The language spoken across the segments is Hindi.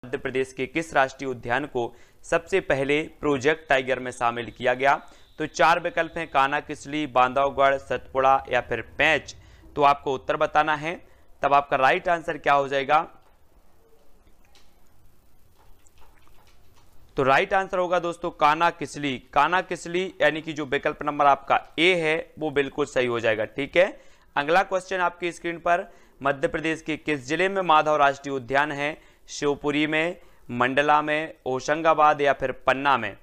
मध्य प्रदेश के किस राष्ट्रीय उद्यान को सबसे पहले प्रोजेक्ट टाइगर में शामिल किया गया? तो चार विकल्प हैं, कान्हा किसली, बांधवगढ़, सतपुड़ा या फिर पेंच। तो आपको उत्तर बताना है। तब आपका राइट आंसर क्या हो जाएगा? तो राइट आंसर होगा दोस्तों कान्हा किसली। कान्हा किसली यानी कि जो विकल्प नंबर आपका ए है वो बिल्कुल सही हो जाएगा। ठीक है, अगला क्वेश्चन आपकी स्क्रीन पर, मध्य प्रदेश के किस जिले में माधव राष्ट्रीय उद्यान है? शिवपुरी में, मंडला में, होशंगाबाद या फिर पन्ना में।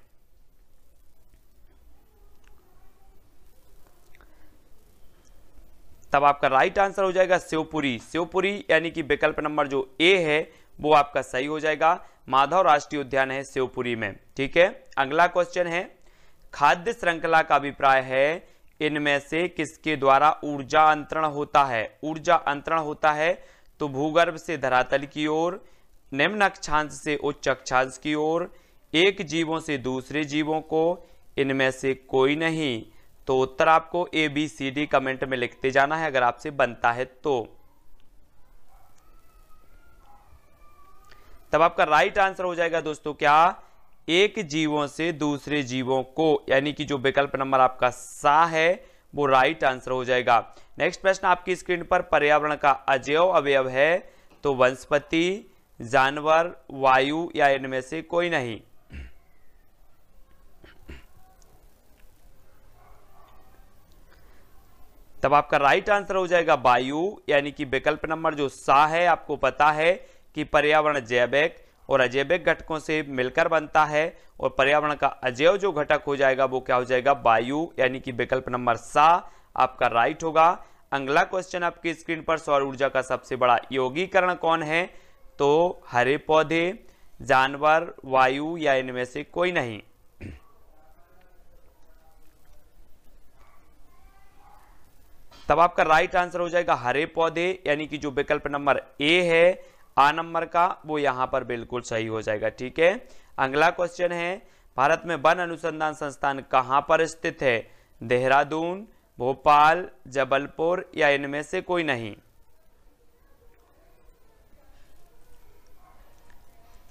तब आपका राइट आंसर हो जाएगा शिवपुरी। शिवपुरी यानी कि विकल्प नंबर जो ए है वो आपका सही हो जाएगा। माधव राष्ट्रीय उद्यान है शिवपुरी में। ठीक है, अगला क्वेश्चन है, खाद्य श्रृंखला का अभिप्राय है इनमें से किसके द्वारा ऊर्जा अंतरण होता है? ऊर्जा अंतरण होता है तो भूगर्भ से धरातल की ओर, निम्न अक्षांश से उच्च अक्षांश की ओर, एक जीवों से दूसरे जीवों को, इनमें से कोई नहीं। तो उत्तर आपको ABCD कमेंट में लिखते जाना है अगर आपसे बनता है तो। तब आपका राइट आंसर हो जाएगा दोस्तों क्या? एक जीवों से दूसरे जीवों को, यानी कि जो विकल्प नंबर आपका सा है वो राइट आंसर हो जाएगा। नेक्स्ट प्रश्न आपकी स्क्रीन पर, पर्यावरण का अजैव अवयव है तो वनस्पति, जानवर, वायु या इनमें से कोई नहीं। तब आपका राइट आंसर हो जाएगा वायु, यानी कि विकल्प नंबर जो सा है, आपको पता है कि पर्यावरण जैविक और अजैविक घटकों से मिलकर बनता है और पर्यावरण का अजैव जो घटक हो जाएगा वो क्या हो जाएगा? वायु, यानी कि विकल्प नंबर सा आपका राइट होगा। अगला क्वेश्चन आपकी स्क्रीन पर, सौर ऊर्जा का सबसे बड़ा यौगिकरण कौन है? तो हरे पौधे, जानवर, वायु या इनमें से कोई नहीं। तब आपका राइट आंसर हो जाएगा हरे पौधे, यानी कि जो विकल्प नंबर ए है आ नंबर का वो यहां पर बिल्कुल सही हो जाएगा। ठीक है, अगला क्वेश्चन है, भारत में वन अनुसंधान संस्थान कहां पर स्थित है? देहरादून, भोपाल, जबलपुर या इनमें से कोई नहीं।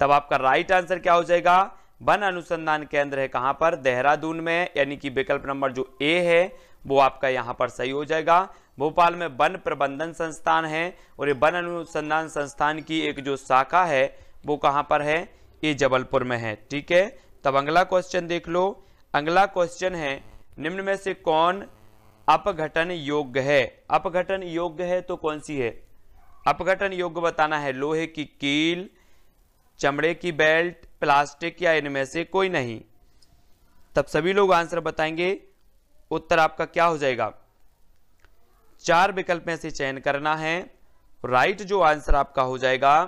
तब आपका राइट आंसर क्या हो जाएगा? वन अनुसंधान केंद्र है कहां पर? देहरादून में, यानी कि विकल्प नंबर जो ए है वो आपका यहां पर सही हो जाएगा। भोपाल में वन प्रबंधन संस्थान है और ये वन अनुसंधान संस्थान की एक जो शाखा है वो कहां पर है? ये जबलपुर में है। ठीक है, तब अगला क्वेश्चन देख लो। अगला क्वेश्चन है, निम्न में से कौन अपघटन योग्य है? अपघटन योग्य है तो कौन सी है? अपघटन योग्य बताना है, लोहे की कील, चमड़े की बेल्ट, प्लास्टिक या इनमें से कोई नहीं। तब सभी लोग आंसर बताएंगे, उत्तर आपका क्या हो जाएगा? चार विकल्प में से चयन करना है। राइट जो आंसर आपका हो जाएगा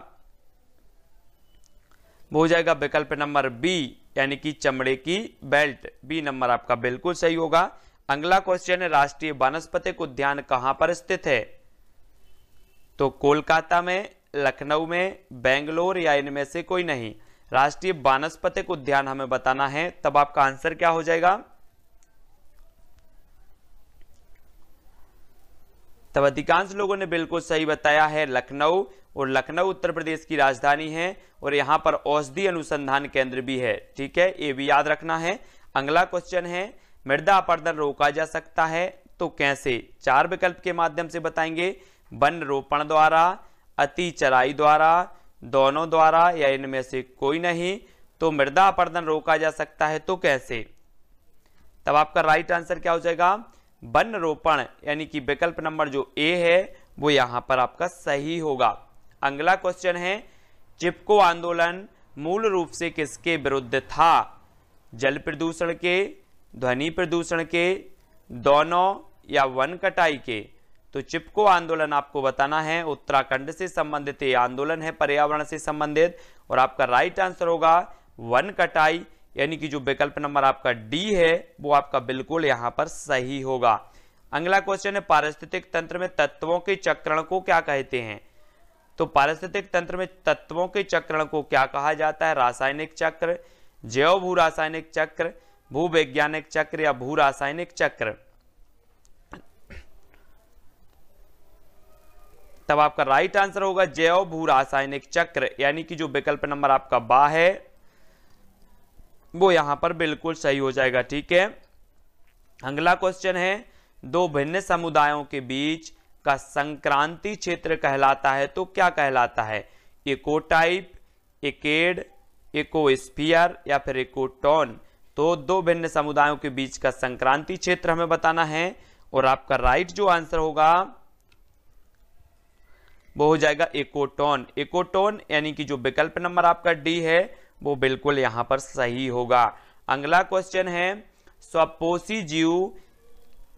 वो हो जाएगा विकल्प नंबर बी, यानी कि चमड़े की बेल्ट। बी नंबर आपका बिल्कुल सही होगा। अगला क्वेश्चन है, राष्ट्रीय वानस्पतिक उद्यान कहां पर स्थित है? तो कोलकाता में, लखनऊ में, बेंगलोर या इनमें से कोई नहीं। राष्ट्रीय वानस्पतिक उद्यान हमें बताना है। तब आपका आंसर क्या हो जाएगा? तब अधिकांश लोगों ने बिल्कुल सही बताया है लखनऊ, और लखनऊ उत्तर प्रदेश की राजधानी है और यहां पर औषधि अनुसंधान केंद्र भी है। ठीक है, ये भी याद रखना है। अगला क्वेश्चन है, मृदा अपरदन रोका जा सकता है तो कैसे? चार विकल्प के माध्यम से बताएंगे, वन रोपण द्वारा, अति चराई द्वारा, दोनों द्वारा या इनमें से कोई नहीं। तो मृदा अपरदन रोका जा सकता है तो कैसे? तब आपका राइट आंसर क्या हो जाएगा? वन रोपण, यानी कि विकल्प नंबर जो ए है वो यहां पर आपका सही होगा। अगला क्वेश्चन है, चिपको आंदोलन मूल रूप से किसके विरुद्ध था? जल प्रदूषण के, ध्वनि प्रदूषण के, दोनों या वन कटाई के। तो चिपको आंदोलन आपको बताना है, उत्तराखंड से संबंधित ये आंदोलन है, पर्यावरण से संबंधित, और आपका राइट आंसर होगा वन कटाई, यानी कि जो विकल्प नंबर आपका डी है वो आपका बिल्कुल यहां पर सही होगा। अगला क्वेश्चन है, पारिस्थितिक तंत्र में तत्वों के चक्रण को क्या कहते हैं? तो पारिस्थितिक तंत्र में तत्वों के चक्रण को क्या कहा जाता है? रासायनिक चक्र, जैव भू रासायनिक चक्र, भूवैज्ञानिक चक्र या भू रासायनिक चक्र। तब आपका राइट आंसर होगा जैव भू रासायनिक चक्र, यानी कि जो विकल्प नंबर आपका बा है वो यहां पर बिल्कुल सही हो जाएगा। ठीक है, अगला क्वेश्चन है, दो भिन्न समुदायों के बीच का संक्रांति क्षेत्र कहलाता है तो क्या कहलाता है? इकोटाइप, इकेड, इकोस्फीयर या फिर इकोटोन। तो दो भिन्न समुदायों के बीच का संक्रांति क्षेत्र हमें बताना है और आपका राइट जो आंसर होगा वो हो जाएगा इकोटोन। इकोटोन यानी कि जो विकल्प नंबर आपका डी है वो बिल्कुल यहां पर सही होगा। अगला क्वेश्चन है, स्वपोषी जीव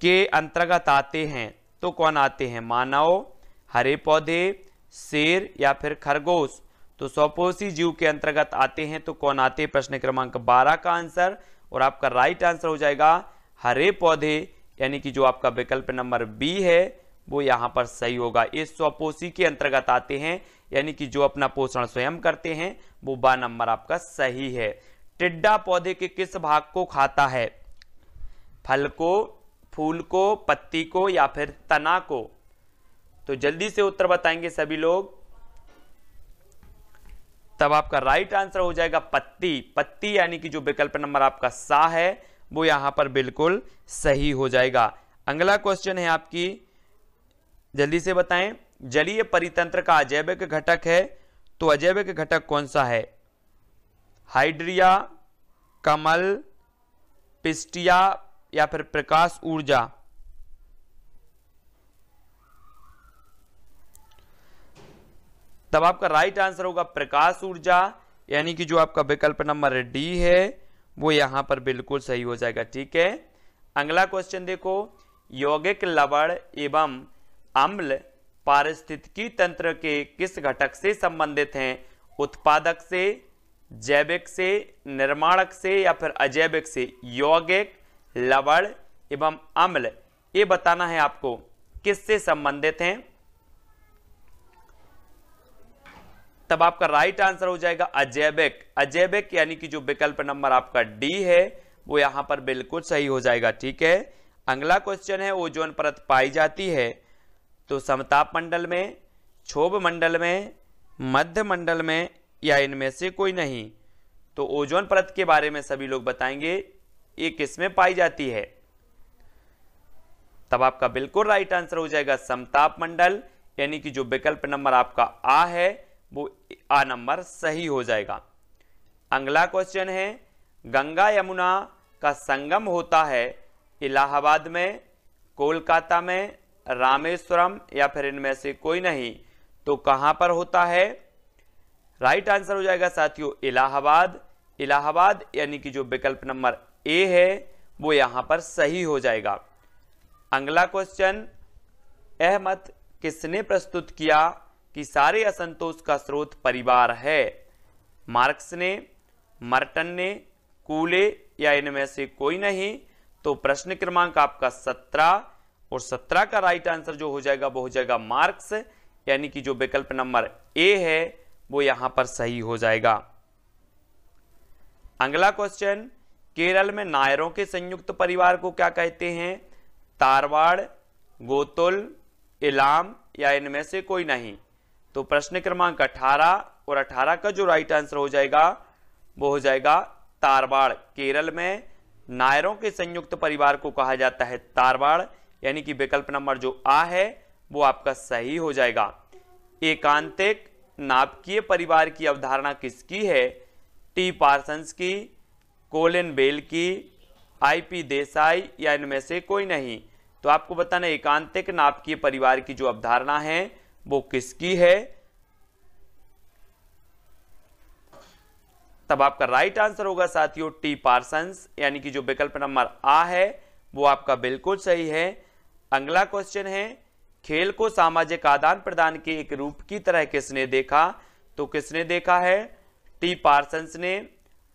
के अंतर्गत आते हैं तो कौन आते हैं? मानव, हरे पौधे, शेर या फिर खरगोश। तो स्वपोषी जीव के अंतर्गत आते हैं तो कौन आते हैं? प्रश्न क्रमांक 12 का आंसर, और आपका राइट आंसर हो जाएगा हरे पौधे, यानी कि जो आपका विकल्प नंबर बी है वो यहां पर सही होगा। ये स्वपोषी के अंतर्गत आते हैं, यानी कि जो अपना पोषण स्वयं करते हैं, वो बा नंबर आपका सही है। टिड्डा पौधे के किस भाग को खाता है? फल को, फूल को, पत्ती को या फिर तना को? तो जल्दी से उत्तर बताएंगे सभी लोग। तब आपका राइट आंसर हो जाएगा पत्ती। पत्ती यानी कि जो विकल्प नंबर आपका सा है वो यहां पर बिल्कुल सही हो जाएगा। अगला क्वेश्चन है आपकी, जल्दी से बताएं, जलीय परितंत्र का अजैविक घटक है तो अजैविक घटक कौन सा है? हाइड्रिया, कमल, पिस्टिया या फिर प्रकाश ऊर्जा? तब आपका राइट आंसर होगा प्रकाश ऊर्जा, यानी कि जो आपका विकल्प नंबर डी है वो यहां पर बिल्कुल सही हो जाएगा। ठीक है, अगला क्वेश्चन देखो, यौगिक लवण एवं अम्ल पारिस्थितिकी तंत्र के किस घटक से संबंधित हैं? उत्पादक से, जैविक से, निर्माणक से या फिर अजैविक से? यौगिक, लवण एवं अम्ल, ये बताना है आपको किससे संबंधित हैं। तब आपका राइट आंसर हो जाएगा अजैविक। अजैविक यानी कि जो विकल्प नंबर आपका डी है वो यहां पर बिल्कुल सही हो जाएगा। ठीक है, अगला क्वेश्चन है, ओजोन परत पाई जाती है तो समताप मंडल में, क्षोभ मंडल में, मध्य मंडल में या इनमें से कोई नहीं? तो ओजोन परत के बारे में सभी लोग बताएंगे, ये किसमें पाई जाती है? तब आपका बिल्कुल राइट आंसर हो जाएगा समताप मंडल, यानी कि जो विकल्प नंबर आपका आ है वो आ नंबर सही हो जाएगा। अगला क्वेश्चन है, गंगा यमुना का संगम होता है इलाहाबाद में, कोलकाता में, रामेश्वरम या फिर इनमें से कोई नहीं? तो कहां पर होता है? राइट आंसर हो जाएगा साथियों इलाहाबाद। इलाहाबाद यानी कि जो विकल्प नंबर ए है वो यहां पर सही हो जाएगा। अगला क्वेश्चन, यह मत किसने प्रस्तुत किया कि सारे असंतोष का स्रोत परिवार है? मार्क्स ने, मर्टन ने, कूले या इनमें से कोई नहीं? तो प्रश्न क्रमांक आपका 17 और 17 का राइट आंसर जो हो जाएगा वो हो जाएगा मार्क्स, यानी कि जो विकल्प नंबर ए है वो यहां पर सही हो जाएगा। अगला क्वेश्चन, केरल में नायरों के संयुक्त परिवार को क्या कहते हैं? तारवाड़, गोतुल, इलाम या इनमें से कोई नहीं? तो प्रश्न क्रमांक 18 और 18 का जो राइट आंसर हो जाएगा वो हो जाएगा तारवाड़। केरल में नायरों के संयुक्त परिवार को कहा जाता है तारवाड़, यानी कि विकल्प नंबर जो आ है वो आपका सही हो जाएगा। एकांतिक नाभिकीय परिवार की अवधारणा किसकी है? टी पार्सन्स की, कोलिन बेल की, आईपी देसाई या इनमें से कोई नहीं? तो आपको बताना एकांतिक नाभिकीय परिवार की जो अवधारणा है वो किसकी है? तब आपका राइट आंसर होगा साथियों टी पार्सन्स, यानी कि जो विकल्प नंबर आ है वो आपका बिल्कुल सही है। अगला क्वेश्चन है, खेल को सामाजिक आदान प्रदान के एक रूप की तरह किसने देखा? तो किसने देखा है? टी पार्सन्स ने,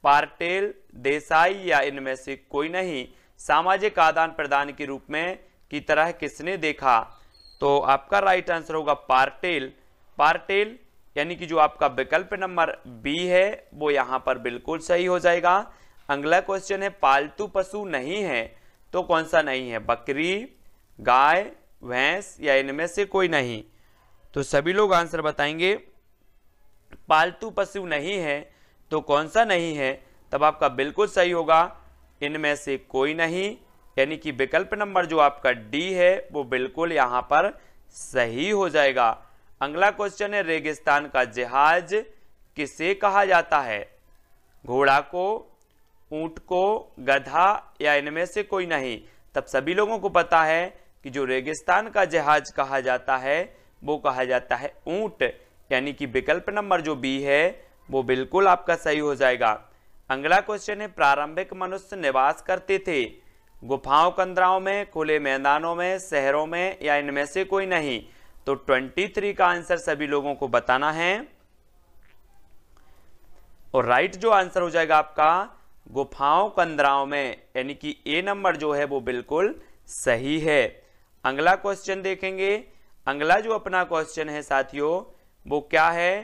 पार्टेल, देसाई या इनमें से कोई नहीं? सामाजिक आदान प्रदान के रूप में की तरह किसने देखा? तो आपका राइट आंसर होगा पार्टेल। पार्टेल यानी कि जो आपका विकल्प नंबर बी है वो यहां पर बिल्कुल सही हो जाएगा। अगला क्वेश्चन है, पालतू पशु नहीं है तो कौन सा नहीं है? बकरी, गाय, भैंस या इनमें से कोई नहीं? तो सभी लोग आंसर बताएंगे। पालतू पशु नहीं है तो कौन सा नहीं है? तब आपका बिल्कुल सही होगा इनमें से कोई नहीं, यानी कि विकल्प नंबर जो आपका डी है वो बिल्कुल यहां पर सही हो जाएगा। अगला क्वेश्चन है, रेगिस्तान का जहाज किसे कहा जाता है? घोड़ा को, ऊंट को, गधा या इनमें से कोई नहीं? तब सभी लोगों को पता है कि जो रेगिस्तान का जहाज कहा जाता है वो कहा जाता है ऊंट, यानी कि विकल्प नंबर जो बी है वो बिल्कुल आपका सही हो जाएगा। अगला क्वेश्चन है, प्रारंभिक मनुष्य निवास करते थे गुफाओं कंदराओं में, खुले मैदानों में, शहरों में या इनमें से कोई नहीं? तो 23 का आंसर सभी लोगों को बताना है और राइट जो आंसर हो जाएगा आपका गुफाओं कंदराओं में, यानी कि ए नंबर जो है वो बिल्कुल सही है। अगला क्वेश्चन देखेंगे। अगला जो अपना क्वेश्चन है साथियों वो क्या है?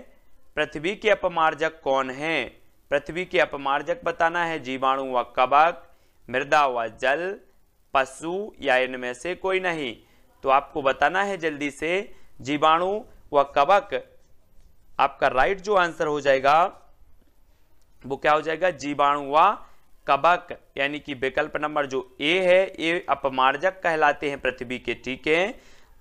पृथ्वी के अपमार्जक कौन है? पृथ्वी के अपमार्जक बताना है, जीवाणु व कवक, मृदा व जल, पशु या इनमें से कोई नहीं? तो आपको बताना है जल्दी से, जीवाणु व कवक। आपका राइट जो आंसर हो जाएगा वो क्या हो जाएगा? जीवाणु व कवक, यानी कि विकल्प नंबर जो ए है ये अपमार्जक कहलाते हैं पृथ्वी के। ठीक है।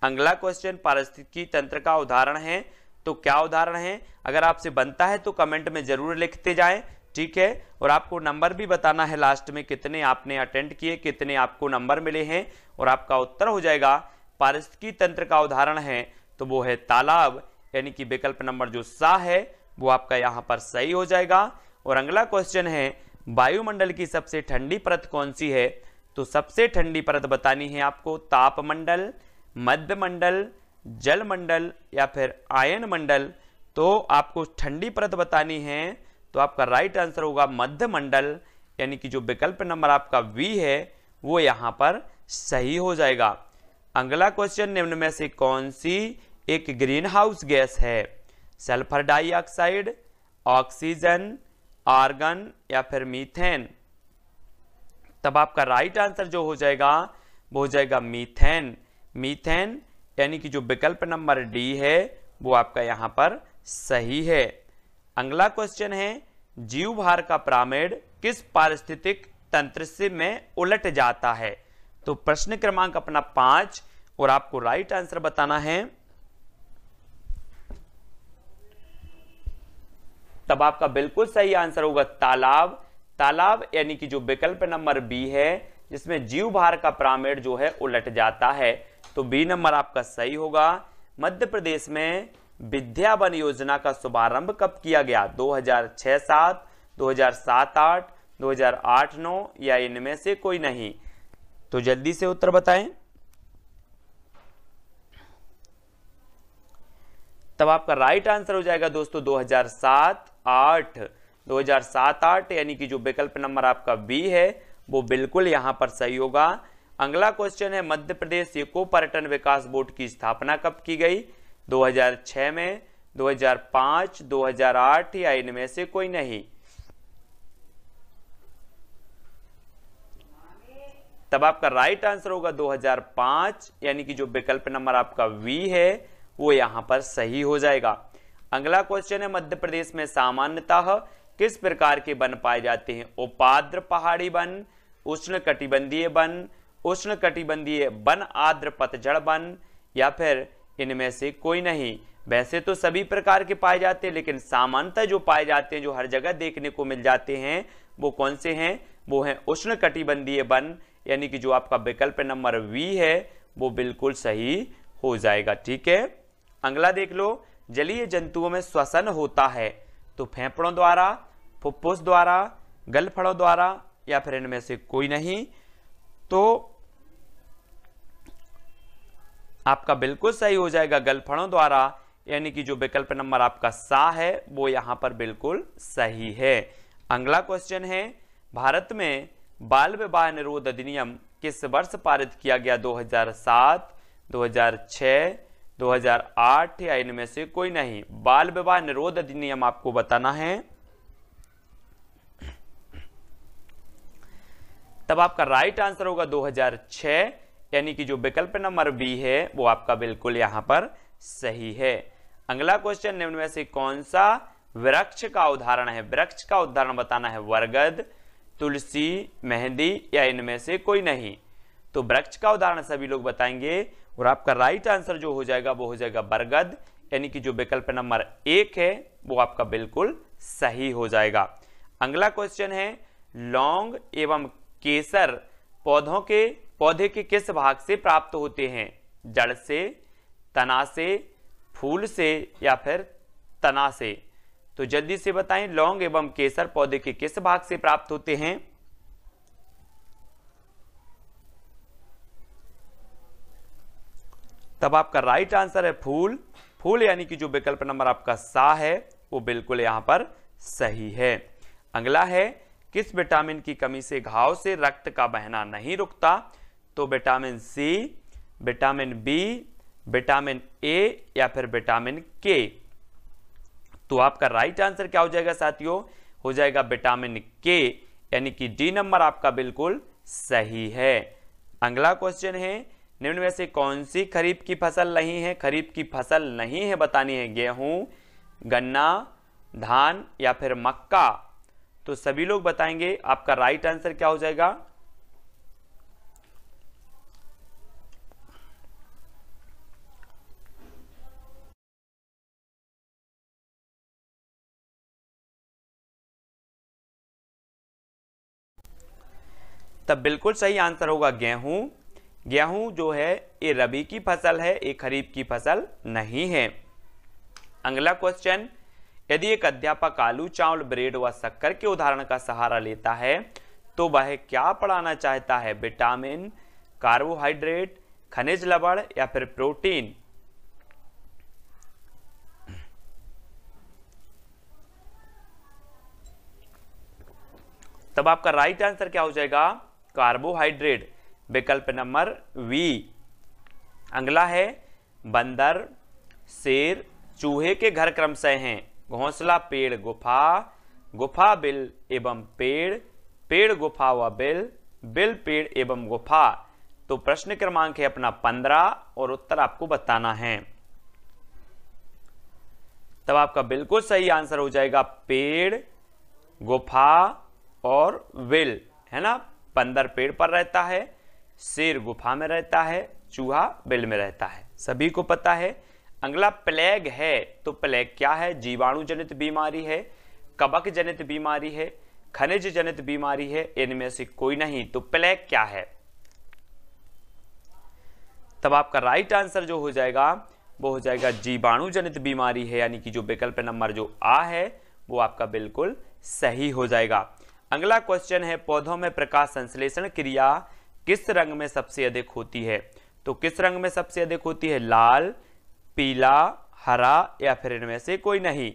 अगला क्वेश्चन पारिस्थितिकी तंत्र का उदाहरण है, तो क्या उदाहरण है? अगर आपसे बनता है तो कमेंट में जरूर लिखते जाएं। ठीक है। और आपको नंबर भी बताना है लास्ट में, कितने आपने अटेंड किए, कितने आपको नंबर मिले हैं, और आपका उत्तर हो जाएगा पारिस्थितिकी तंत्र का उदाहरण है तो वो है तालाब, यानी कि विकल्प नंबर जो सा है वो आपका यहां पर सही हो जाएगा। और अगला क्वेश्चन है, वायुमंडल की सबसे ठंडी परत कौन सी है? तो सबसे ठंडी परत बतानी है आपको तापमंडल, मध्यमंडल, जलमंडल या फिर आयन मंडल। तो आपको ठंडी परत बतानी है तो आपका राइट आंसर होगा मध्यमंडल, यानी कि जो विकल्प नंबर आपका वी है वो यहां पर सही हो जाएगा। अगला क्वेश्चन, निम्न में से कौन सी एक ग्रीन हाउस गैस है? सल्फर डाइऑक्साइड, ऑक्सीजन, आर्गन या फिर मीथेन? तब आपका राइट आंसर जो हो जाएगा वो हो जाएगा मीथेन। मीथेन, यानी कि जो विकल्प नंबर डी है वो आपका यहां पर सही है। अगला क्वेश्चन है, जीव भार का पिरामिड किस पारिस्थितिक तंत्र से में उलट जाता है? तो प्रश्न क्रमांक अपना 5 और आपको राइट आंसर बताना है। तब आपका बिल्कुल सही आंसर होगा तालाब। तालाब यानी कि जो विकल्प नंबर बी है जिसमें जीव भार का पिरामिड जो है उलट जाता है, तो बी नंबर आपका सही होगा। मध्य प्रदेश में विद्या वन योजना का शुभारंभ कब किया गया? 2006-7, 2007-8, 2008-9 या इनमें से कोई नहीं? तो जल्दी से उत्तर बताएं। तब आपका राइट आंसर हो जाएगा दोस्तों 2007-8। 2007-8 यानी कि जो विकल्प नंबर आपका बी है वो बिल्कुल यहां पर सही होगा। अगला क्वेश्चन है, मध्य प्रदेश इको पर्यटन विकास बोर्ड की स्थापना कब की गई? 2006 में, 2005, 2008 या इनमें से कोई नहीं? तब आपका राइट आंसर होगा 2005, यानी कि जो विकल्प नंबर आपका वी है वो यहां पर सही हो जाएगा। अगला क्वेश्चन है, मध्य प्रदेश में सामान्यतः किस प्रकार के वन पाए जाते हैं? उपाद्र पहाड़ी वन, उष्ण कटिबंधीय वन, उष्ण कटिबंधीय वन आर्द्र पतझड़ वन या फिर इनमें से कोई नहीं? वैसे तो सभी प्रकार के पाए जाते हैं, लेकिन सामान्यतः जो पाए जाते हैं, जो हर जगह देखने को मिल जाते हैं, वो कौन से हैं? वो हैं उष्ण कटिबंधीय वन, यानी कि जो आपका विकल्प नंबर वी है वो बिल्कुल सही हो जाएगा। ठीक है। अगला देख लो, जलीय जंतुओं में श्वसन होता है तो फेफड़ों द्वारा, फुफ्फुस द्वारा, गलफड़ों द्वारा या फिर इनमें से कोई नहीं? तो आपका बिल्कुल सही हो जाएगा गलफड़ों द्वारा, यानी कि जो विकल्प नंबर आपका सा है वो यहां पर बिल्कुल सही है। अगला क्वेश्चन है, भारत में बाल विवाह निरोध अधिनियम किस वर्ष पारित किया गया? 2007, 2006, 2008 या इनमें से कोई नहीं? बाल विवाह निरोध अधिनियम आपको बताना है। तब आपका राइट आंसर होगा 2006, यानी कि जो विकल्प नंबर बी है वो आपका बिल्कुल यहां पर सही है। अगला क्वेश्चन, निम्न में से कौन सा वृक्ष का उदाहरण है? वृक्ष का उदाहरण बताना है। बरगद, तुलसी, मेहंदी या इनमें से कोई नहीं। तो वृक्ष का उदाहरण सभी लोग बताएंगे और आपका राइट आंसर जो हो जाएगा वो हो जाएगा बरगद, यानी कि जो विकल्प नंबर 1 है वो आपका बिल्कुल सही हो जाएगा। अगला क्वेश्चन है, लौंग एवं केसर पौधे के किस भाग से प्राप्त होते हैं? जड़ से, तना से, फूल से या फिर तना से? तो जल्दी से बताएं, लौंग एवं केसर पौधे के किस भाग से प्राप्त होते हैं? तब आपका राइट आंसर है फूल। फूल यानी कि जो विकल्प नंबर आपका सा है वो बिल्कुल यहां पर सही है। अगला है, किस विटामिन की कमी से घाव से रक्त का बहना नहीं रुकता? तो vitamin C, vitamin B, vitamin A या फिर विटामिन के? तो आपका राइट आंसर क्या हो जाएगा साथियों? हो जाएगा विटामिन के, यानी कि डी नंबर आपका बिल्कुल सही है। अगला क्वेश्चन है, निम्न में से कौन सी खरीफ की फसल नहीं है? खरीफ की फसल नहीं है बतानी है। गेहूं, गन्ना, धान या फिर मक्का? तो सभी लोग बताएंगे आपका राइट आंसर क्या हो जाएगा। तब बिल्कुल सही आंसर होगा गेहूं। गेहूं जो है ये रबी की फसल है, ये खरीफ की फसल नहीं है। अगला क्वेश्चन, यदि एक अध्यापक आलू, चावल, ब्रेड व शक्कर के उदाहरण का सहारा लेता है तो वह क्या पढ़ाना चाहता है? विटामिन, कार्बोहाइड्रेट, खनिज लवण या फिर प्रोटीन? तब आपका राइट आंसर क्या हो जाएगा? कार्बोहाइड्रेट, विकल्प नंबर वी। अगला है, बंदर, शेर, चूहे के घर क्रमशः हैं? घोंसला, पेड़, गुफा, गुफा बिल एवं पेड़, पेड़ गुफा व बिल, बिल पेड़ एवं गुफा? तो प्रश्न क्रमांक है अपना 15 और उत्तर आपको बताना है। तब आपका बिल्कुल सही आंसर हो जाएगा पेड़, गुफा और बिल, है ना। बंदर पेड़ पर रहता है, शेर गुफा में रहता है, चूहा बिल में रहता है, सभी को पता है। अगला प्लेग है, तो प्लेग क्या है? जीवाणु जनित बीमारी है, कवक जनित बीमारी है, खनिज जनित बीमारी है, इनमें से कोई नहीं। तो प्लेग क्या है? तब आपका राइट आंसर जो हो जाएगा वो हो जाएगा जीवाणु जनित बीमारी है, यानी कि जो विकल्प नंबर जो आ है वो आपका बिल्कुल सही हो जाएगा। अगला क्वेश्चन है, पौधों में प्रकाश संश्लेषण क्रिया किस रंग में सबसे अधिक होती है? तो किस रंग में सबसे अधिक होती है? लाल, पीला, हरा या फिर इनमें से कोई नहीं?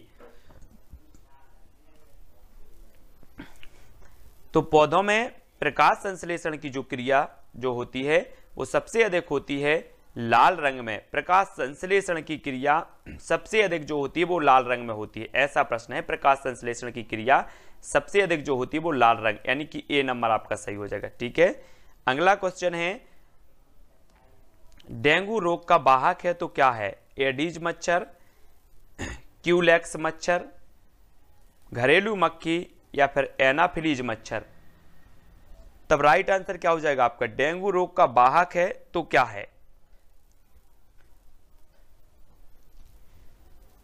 तो पौधों में प्रकाश संश्लेषण की जो क्रिया जो होती है वो सबसे अधिक होती है लाल रंग में। प्रकाश संश्लेषण की क्रिया सबसे अधिक जो होती है वो लाल रंग में होती है, ऐसा प्रश्न है। प्रकाश संश्लेषण की क्रिया सबसे अधिक जो होती है वो लाल रंग, यानी कि ए नंबर आपका सही हो जाएगा। ठीक है। अगला क्वेश्चन है, डेंगू रोग का वाहक है तो क्या है? एडीज मच्छर, क्यूलेक्स मच्छर, घरेलू मक्खी या फिर एनाफिलीज मच्छर? तब राइट आंसर क्या हो जाएगा आपका? डेंगू रोग का वाहक है तो क्या है?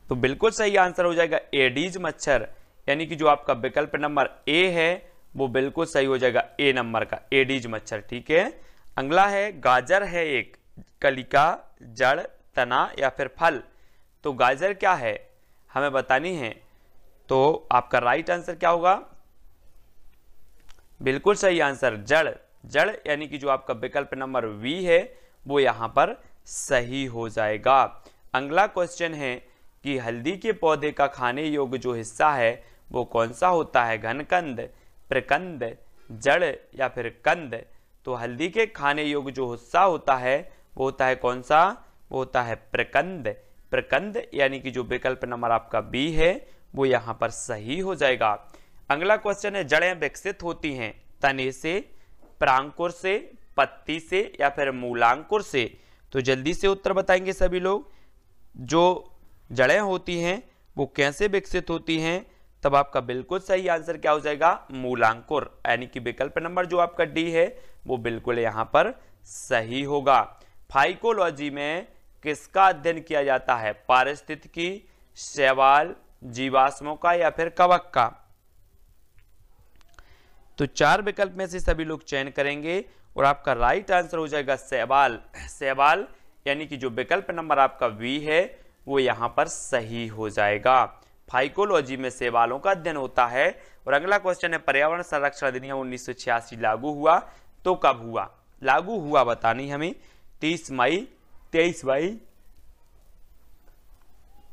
तो बिल्कुल सही आंसर हो जाएगा एडीज मच्छर, यानी कि जो आपका विकल्प नंबर ए है वो बिल्कुल सही हो जाएगा, ए नंबर का एडीज मच्छर। ठीक है। अगला है, गाजर है एक कलिका, जड़, तना या फिर फल? तो गाजर क्या है हमें बतानी है, तो आपका राइट आंसर क्या होगा? बिल्कुल सही आंसर जड़। जड़ यानी कि जो आपका विकल्प नंबर वी है वो यहां पर सही हो जाएगा। अगला क्वेश्चन है कि हल्दी के पौधे का खाने योग्य जो हिस्सा है वो कौन सा होता है? घनकंद, प्रकंद, जड़ या फिर कंद? तो हल्दी के खाने योग्य जो हिस्सा होता है वो होता है कौन सा? वो होता है प्रकंद। प्रकंद यानी कि जो विकल्प नंबर आपका बी है वो यहां पर सही हो जाएगा। अगला क्वेश्चन है, जड़ें विकसित होती हैं तने से, प्रांकुर से, पत्ती से या फिर मूलांकुर से? तो जल्दी से उत्तर बताएंगे सभी लोग। जो जड़ें होती हैं वो कैसे विकसित होती हैं, तब आपका बिल्कुल सही आंसर क्या हो जाएगा, मूलांकुर, यानी कि विकल्प नंबर जो आपका डी है वो बिल्कुल यहां पर सही होगा। फाइकोलॉजी में किसका अध्ययन किया जाता है, पारिस्थितिकी, शैवाल, जीवाश्मों का या फिर कवक का। तो 4 विकल्प में से सभी लोग चयन करेंगे और आपका राइट आंसर हो जाएगा शैवाल। शैवाल यानी कि जो विकल्प नंबर आपका बी है वो यहां पर सही हो जाएगा। फाइकोलॉजी में शैवालों का अध्ययन होता है। और अगला क्वेश्चन है, पर्यावरण संरक्षण अधिनियम 1986 लागू हुआ तो कब हुआ, लागू हुआ बतानी हमें, 30 मई, 23 मई,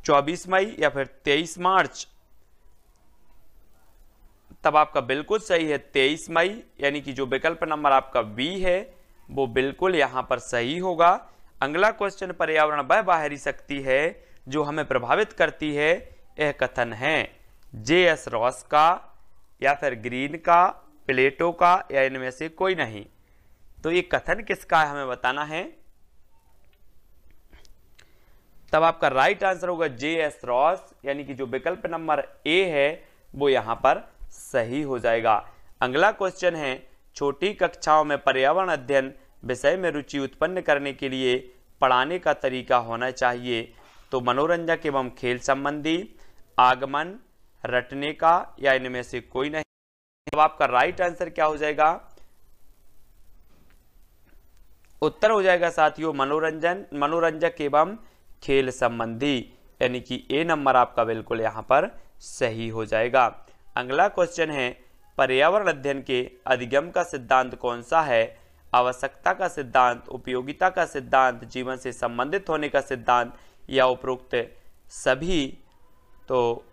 24 मई या फिर 23 मार्च। तब आपका बिल्कुल सही है 23 मई, यानी कि जो विकल्प नंबर आपका बी है वो बिल्कुल यहां पर सही होगा। अगला क्वेश्चन, पर्यावरण वह बाहरी शक्ति है जो हमें प्रभावित करती है, यह कथन है जे.एस. रॉस का या फिर ग्रीन का, प्लेटो का या इनमें से कोई नहीं। तो ये कथन किसका है हमें बताना है। तब आपका राइट आंसर होगा जे.एस. रॉस, यानी कि जो विकल्प नंबर ए है वो यहां पर सही हो जाएगा। अगला क्वेश्चन है, छोटी कक्षाओं में पर्यावरण अध्ययन विषय में रुचि उत्पन्न करने के लिए पढ़ाने का तरीका होना चाहिए, तो मनोरंजक एवं खेल संबंधी, आगमन, रटने का या इनमें से कोई नहीं। अब आपका राइट आंसर क्या हो जाएगा, उत्तर हो जाएगा साथियों मनोरंजक एवं खेल संबंधी, यानी कि ए नंबर आपका बिल्कुल यहां पर सही हो जाएगा। अगला क्वेश्चन है, पर्यावरण अध्ययन के अधिगम का सिद्धांत कौन सा है, आवश्यकता का सिद्धांत, उपयोगिता का सिद्धांत, जीवन से संबंधित होने का सिद्धांत या उपरोक्त सभी। तो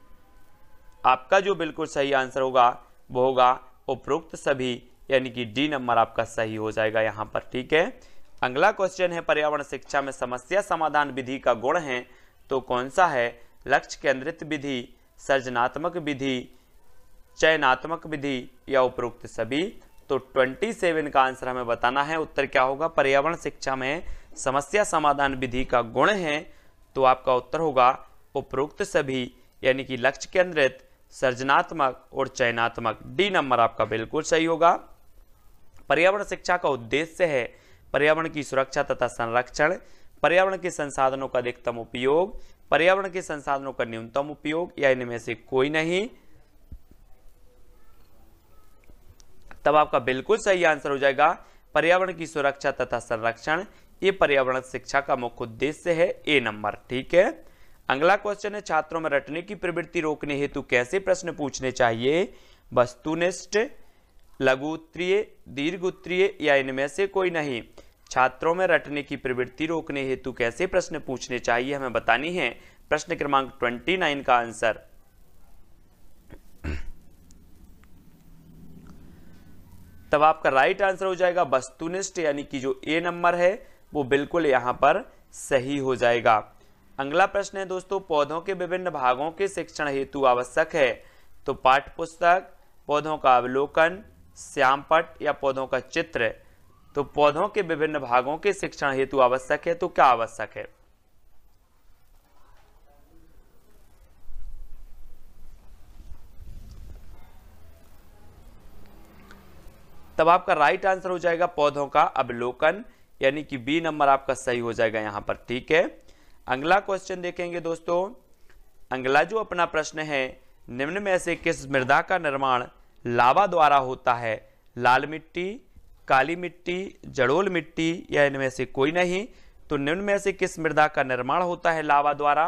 आपका जो बिल्कुल सही आंसर होगा वो होगा उपरोक्त सभी, यानी कि डी नंबर आपका सही हो जाएगा यहां पर, ठीक है। अगला क्वेश्चन है, पर्यावरण शिक्षा में समस्या समाधान विधि का गुण है तो कौन सा है, लक्ष्य केंद्रित विधि, सृजनात्मक विधि, चयनात्मक विधि या उपरोक्त सभी। तो 27 का आंसर हमें बताना है, उत्तर क्या होगा, पर्यावरण शिक्षा में समस्या समाधान विधि का गुण है तो आपका उत्तर होगा उपरोक्त सभी, यानी कि लक्ष्य केंद्रित, सृजनात्मक और चयनात्मक। डी नंबर आपका बिल्कुल सही होगा। पर्यावरण शिक्षा का उद्देश्य है पर्यावरण की सुरक्षा तथा संरक्षण, पर्यावरण के संसाधनों का अधिकतम उपयोग, पर्यावरण के संसाधनों का न्यूनतम उपयोग या इनमें से कोई नहीं। तब आपका बिल्कुल सही आंसर हो जाएगा पर्यावरण की सुरक्षा तथा संरक्षण, ये पर्यावरण शिक्षा का मुख्य उद्देश्य है, ए नंबर, ठीक है। अगला क्वेश्चन है, छात्रों में रटने की प्रवृत्ति रोकने हेतु कैसे प्रश्न पूछने चाहिए, वस्तुनिष्ठ, लघु उत्तरीय, दीर्घ उत्तरीय या इनमें से कोई नहीं। छात्रों में रटने की प्रवृत्ति रोकने हेतु कैसे प्रश्न पूछने चाहिए हमें बतानी है। प्रश्न क्रमांक 29 का आंसर। तब आपका राइट आंसर हो जाएगा वस्तुनिष्ठ, यानी कि जो ए नंबर है वो बिल्कुल यहां पर सही हो जाएगा। अगला प्रश्न है दोस्तों, पौधों के विभिन्न भागों के शिक्षण हेतु आवश्यक है तो पाठ्य पुस्तक, पौधों का अवलोकन, श्यामपट्ट या पौधों का चित्र। तो पौधों के विभिन्न भागों के शिक्षण हेतु आवश्यक है तो क्या आवश्यक है, तब आपका राइट आंसर हो जाएगा पौधों का अवलोकन, यानी कि बी नंबर आपका सही हो जाएगा यहां पर, ठीक है। अगला क्वेश्चन देखेंगे दोस्तों। अगला जो अपना प्रश्न है, निम्न में से किस मृदा का निर्माण लावा द्वारा होता है, लाल मिट्टी, काली मिट्टी, जड़ोल मिट्टी या इनमें से कोई नहीं। तो निम्न में से किस मृदा का निर्माण होता है लावा द्वारा,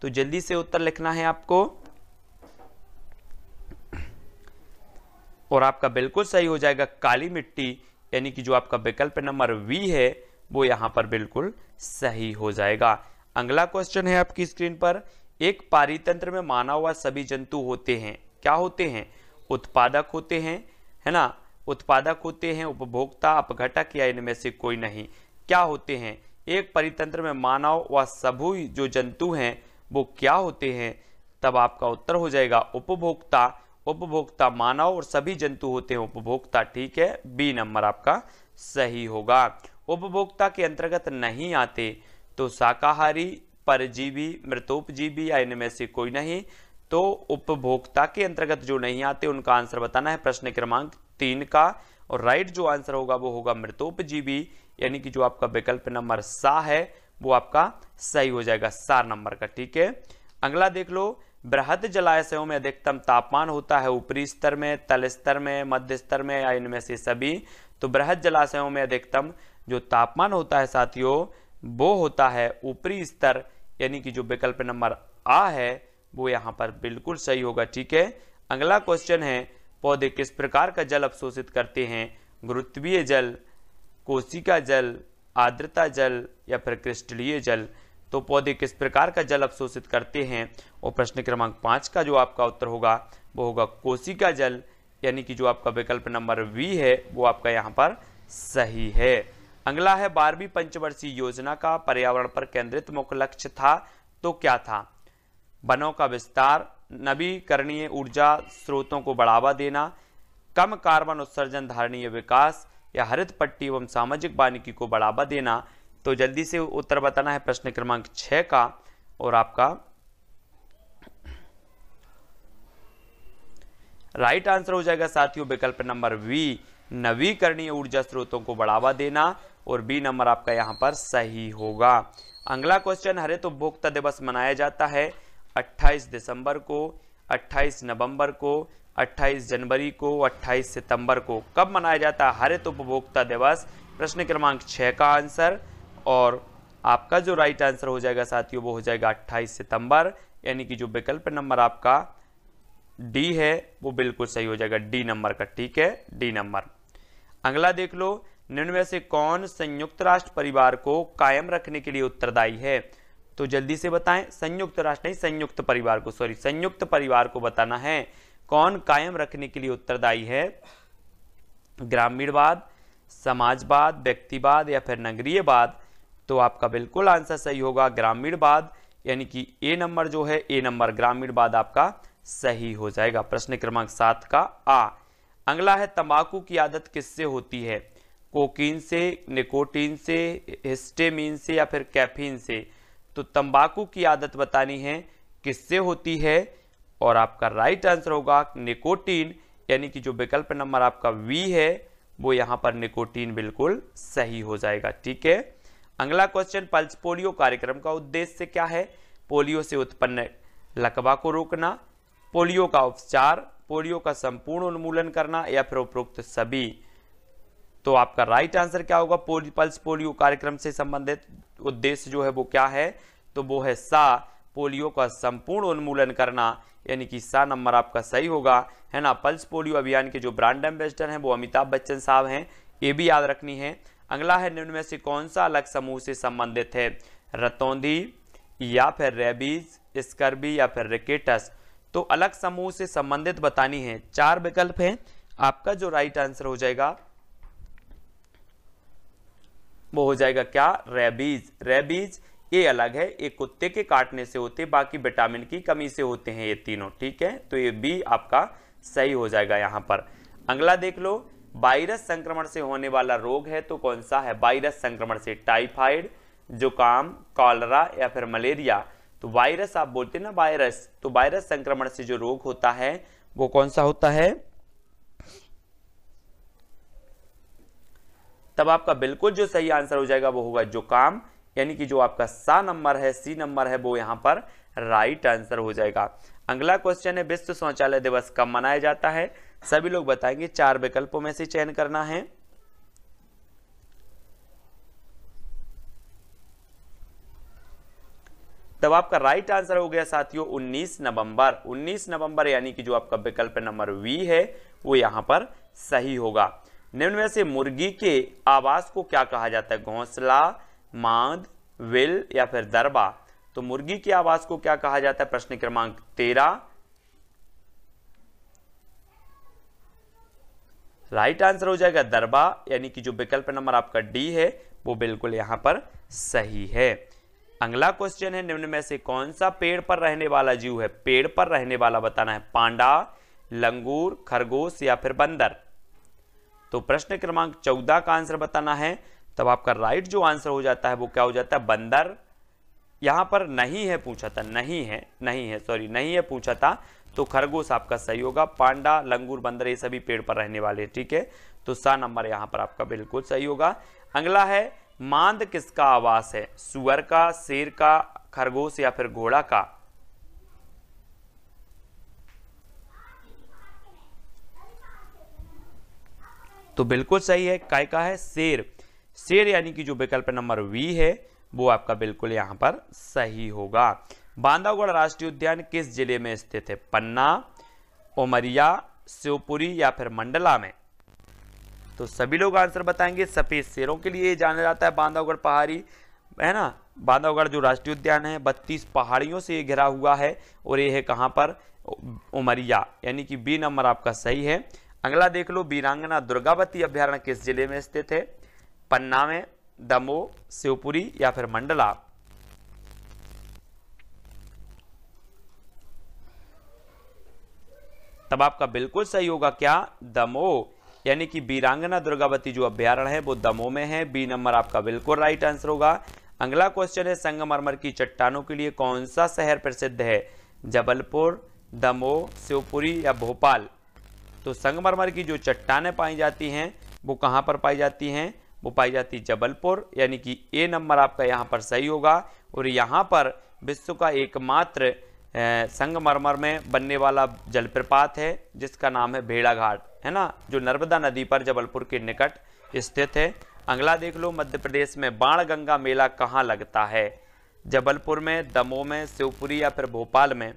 तो जल्दी से उत्तर लिखना है आपको और आपका बिल्कुल सही हो जाएगा काली मिट्टी, यानी कि जो आपका विकल्प नंबर वी है वो यहां पर बिल्कुल सही हो जाएगा। अगला क्वेश्चन है आपकी स्क्रीन पर, एक पारितंत्र में मानव व सभी जंतु होते हैं, क्या होते हैं, उत्पादक होते हैं, है ना, उत्पादक होते हैं, उपभोक्ता, अपघटक या इनमें से कोई नहीं। क्या होते हैं, एक परितंत्र में मानव व सभी जो जंतु हैं वो क्या होते हैं, तब आपका उत्तर हो जाएगा उपभोक्ता। उपभोक्ता मानव और सभी जंतु होते हैं उपभोक्ता, ठीक है, बी नंबर आपका सही होगा। उपभोक्ता के अंतर्गत नहीं आते तो शाकाहारी, परजीवी, मृतोपजीवी या इनमें से कोई नहीं। तो उपभोक्ता के अंतर्गत जो नहीं आते उनका आंसर बताना है प्रश्न क्रमांक 3 का, और राइट जो आंसर होगा वो होगा मृतोपजीवी, यानी कि जो आपका विकल्प नंबर सा है वो आपका सही हो जाएगा, 4 नंबर का। ठीक है, अगला देख लो, बृहद जलाशयों में अधिकतम तापमान होता है ऊपरी स्तर में, तल स्तर में, मध्य स्तर में या इनमें से सभी। तो बृहद जलाशयों में अधिकतम जो तापमान होता है साथियों वो होता है ऊपरी स्तर, यानी कि जो विकल्प नंबर आ है वो यहाँ पर बिल्कुल सही होगा। ठीक है, अगला क्वेश्चन है, पौधे किस प्रकार का जल अवशोषित करते हैं? गुरुत्वीय जल, कोशिका जल, आर्द्रता जल या फिर क्रिस्टलीय जल। तो पौधे किस प्रकार का जल अवशोषित करते हैं? और प्रश्न क्रमांक 5 का जो आपका उत्तर होगा वो होगा कोशिका जल, यानी कि जो आपका विकल्प नंबर बी है वो आपका यहाँ पर सही है। अगला है 12वीं पंचवर्षीय योजना का पर्यावरण पर केंद्रित मुख्य लक्ष्य था, तो क्या था? वनों का विस्तार, नवीकरणीय ऊर्जा स्रोतों को बढ़ावा देना, कम कार्बन उत्सर्जन धारणीय विकास या हरित पट्टी एवं सामाजिक वानिकी को बढ़ावा देना। तो जल्दी से उत्तर बताना है प्रश्न क्रमांक 6 का, और आपका राइट आंसर हो जाएगा साथियों विकल्प नंबर बी, नवीकरणीय ऊर्जा स्रोतों को बढ़ावा देना, और बी नंबर आपका यहां पर सही होगा। अगला क्वेश्चन, हरित उपभोक्ता दिवस मनाया जाता है 28 दिसंबर को, 28 नवंबर को, 28 जनवरी को, 28 सितंबर को। कब मनाया जाता है हरित उपभोक्ता दिवस? प्रश्न क्रमांक 6 का आंसर, और आपका जो राइट आंसर हो जाएगा साथियों वो हो जाएगा 28 सितंबर, यानी कि जो विकल्प नंबर आपका डी है वो बिल्कुल सही हो जाएगा, डी नंबर का। ठीक है, डी नंबर। अगला देख लो, निम्न में से कौन संयुक्त राष्ट्र परिवार को कायम रखने के लिए उत्तरदायी है? तो जल्दी से बताएं, संयुक्त राष्ट्र नहीं, संयुक्त परिवार को, सॉरी, संयुक्त परिवार को बताना है कौन कायम रखने के लिए उत्तरदायी है। ग्रामीणवाद, समाजवाद, व्यक्तिवाद या फिर नगरीयवाद। तो आपका बिल्कुल आंसर सही होगा ग्रामीणवाद, यानी कि ए नंबर जो है, ए नंबर ग्रामीणवाद आपका सही हो जाएगा। प्रश्न क्रमांक 7 का आ। अगला है, तंबाकू की आदत किससे होती है? कोकीन से, निकोटीन से, हिस्टेमीन से या फिर कैफीन से। तो तंबाकू की आदत बतानी है किससे होती है, और आपका राइट आंसर होगा निकोटीन, यानी कि जो विकल्प नंबर आपका वी है वो यहां पर निकोटीन बिल्कुल सही हो जाएगा। ठीक है, अगला क्वेश्चन, पल्स पोलियो कार्यक्रम का उद्देश्य क्या है? पोलियो से उत्पन्न लकवा को रोकना, पोलियो का उपचार, पोलियो का संपूर्ण उन्मूलन करना या फिर उपरोक्त सभी। तो आपका राइट आंसर क्या होगा? पल्स पोलियो कार्यक्रम से संबंधित उद्देश्य जो है वो क्या है? तो वो है सा, पोलियो का संपूर्ण उन्मूलन करना, यानी कि सा नंबर आपका सही होगा, है ना। पल्स पोलियो अभियान के जो ब्रांड एम्बेसडर हैं वो अमिताभ बच्चन साहब हैं, ये भी याद रखनी है। अगला है, निम्न में से कौन सा अलग समूह से संबंधित है? रतौंधी या फिर रेबीज, स्कर्बी या फिर रिकेटस। तो अलग समूह से संबंधित बतानी है, 4 विकल्प हैं, आपका जो राइट आंसर हो जाएगा वो हो जाएगा क्या? रेबीज। रेबीज ये अलग है, एक कुत्ते के काटने से होते, बाकी विटामिन की कमी से होते हैं ये तीनों। ठीक है, तो ये बी आपका सही हो जाएगा यहां पर। अगला देख लो, वायरस संक्रमण से होने वाला रोग है तो कौन सा है? वायरस संक्रमण से टाइफाइड, जुकाम, कॉलरा या फिर मलेरिया। तो वायरस आप बोलते हैं ना, वायरस, तो वायरस संक्रमण से जो रोग होता है वो कौन सा होता है? तब आपका बिल्कुल जो सही आंसर हो जाएगा वो होगा जुकाम, यानी कि जो आपका सा नंबर है, सी नंबर है, वो यहां पर राइट आंसर हो जाएगा। अगला क्वेश्चन है, विश्व शौचालय दिवस कब मनाया जाता है? सभी लोग बताएंगे, 4 विकल्पों में से चयन करना है। तब आपका राइट आंसर हो गया साथियों 19 नवंबर। 19 नवंबर, यानी कि जो आपका विकल्प नंबर वी है वो यहां पर सही होगा। निम्न में से मुर्गी के आवास को क्या कहा जाता है? घोंसला, मांद, विल या फिर दरबा। तो मुर्गी के आवास को क्या कहा जाता है? प्रश्न क्रमांक 13। राइट आंसर हो जाएगा दरबा, यानी कि जो विकल्प नंबर आपका डी है वो बिल्कुल यहां पर सही है। अगला क्वेश्चन है, निम्न में से कौन सा पेड़ पर रहने वाला जीव है? पेड़ पर रहने वाला बताना है, पांडा, लंगूर, खरगोश या फिर बंदर। तो प्रश्न क्रमांक 14 का आंसर बताना है। तब आपका राइट जो आंसर हो जाता है वो क्या हो जाता है? बंदर, यहाँ पर नहीं है पूछा था, नहीं है सॉरी, नहीं है पूछा था, तो खरगोश आपका सही होगा। पांडा, लंगूर, बंदर ये सभी पेड़ पर रहने वाले, ठीक है, तो सा नंबर यहाँ पर आपका बिल्कुल सही होगा। अगला है मांद किसका आवास है? सुअर का, शेर का, खरगोश या फिर घोड़ा का? तो बिल्कुल सही है, काय का है? शेर। शेर यानी कि जो विकल्प नंबर वी है वो आपका बिल्कुल यहां पर सही होगा। बांधवगढ़ राष्ट्रीय उद्यान किस जिले में स्थित है? पन्ना, उमरिया, शिवपुरी या फिर मंडला में? तो सभी लोग आंसर बताएंगे। सफेद शेरों के लिए जाना जाता है बांधवगढ़ पहाड़ी, है ना। बांधवगढ़ जो राष्ट्रीय उद्यान है 32 पहाड़ियों से ये घिरा हुआ है और ये है कहां पर? उमरिया, यानी कि बी नंबर आपका सही है। अगला देख लो, वीरांगना दुर्गावती अभ्यारण्य किस जिले में स्थित है? पन्ना में, दमोह, शिवपुरी या फिर मंडला? तब आपका बिल्कुल सही होगा क्या? दमोह, यानी कि वीरांगना दुर्गावती जो अभ्यारण्य है वो दमोह में है। बी नंबर आपका बिल्कुल राइट आंसर होगा। अगला क्वेश्चन है, संगमरमर की चट्टानों के लिए कौन सा शहर प्रसिद्ध है? जबलपुर, दमोह, शिवपुरी या भोपाल? तो संगमरमर की जो चट्टानें पाई जाती हैं वो कहां पर पाई जाती हैं? वो पाई जाती जबलपुर, यानी कि ए नंबर आपका यहां पर सही होगा। और यहां पर विश्व का एकमात्र संगमरमर में बनने वाला जलप्रपात है जिसका नाम है भेड़ा घाट, है ना, जो नर्मदा नदी पर जबलपुर के निकट स्थित है। अगला देख लो, मध्य प्रदेश में बाणगंगा मेला कहाँ लगता है? जबलपुर में, दमोह में, शिवपुरी या फिर भोपाल में?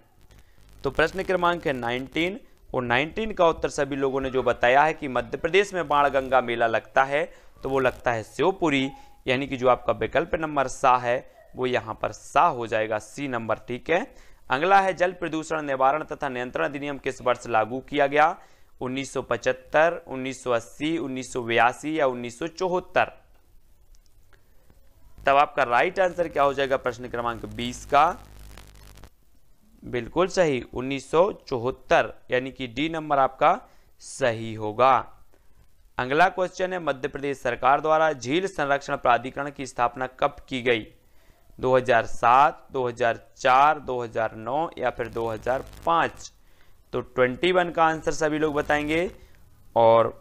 तो प्रश्न क्रमांक है 19 और 19 का उत्तर सभी लोगों ने जो बताया है कि मध्य प्रदेश में बाणगंगा मेला लगता है, तो वो लगता है शिवपुरी, यानी कि जो आपका विकल्प नंबर सा है वो यहाँ पर सा हो जाएगा, सी नंबर, ठीक है। अगला है, जल प्रदूषण निवारण तथा नियंत्रण अधिनियम किस वर्ष लागू किया गया? 1975, 1980, 1982 या 1974? तब आपका राइट आंसर क्या हो जाएगा प्रश्न क्रमांक 20 का? बिल्कुल सही, 1974, यानी कि डी नंबर आपका सही होगा। अगला क्वेश्चन है, मध्य प्रदेश सरकार द्वारा झील संरक्षण प्राधिकरण की स्थापना कब की गई? 2007, 2004, 2009 या फिर 2005? तो 21 का आंसर सभी लोग बताएंगे और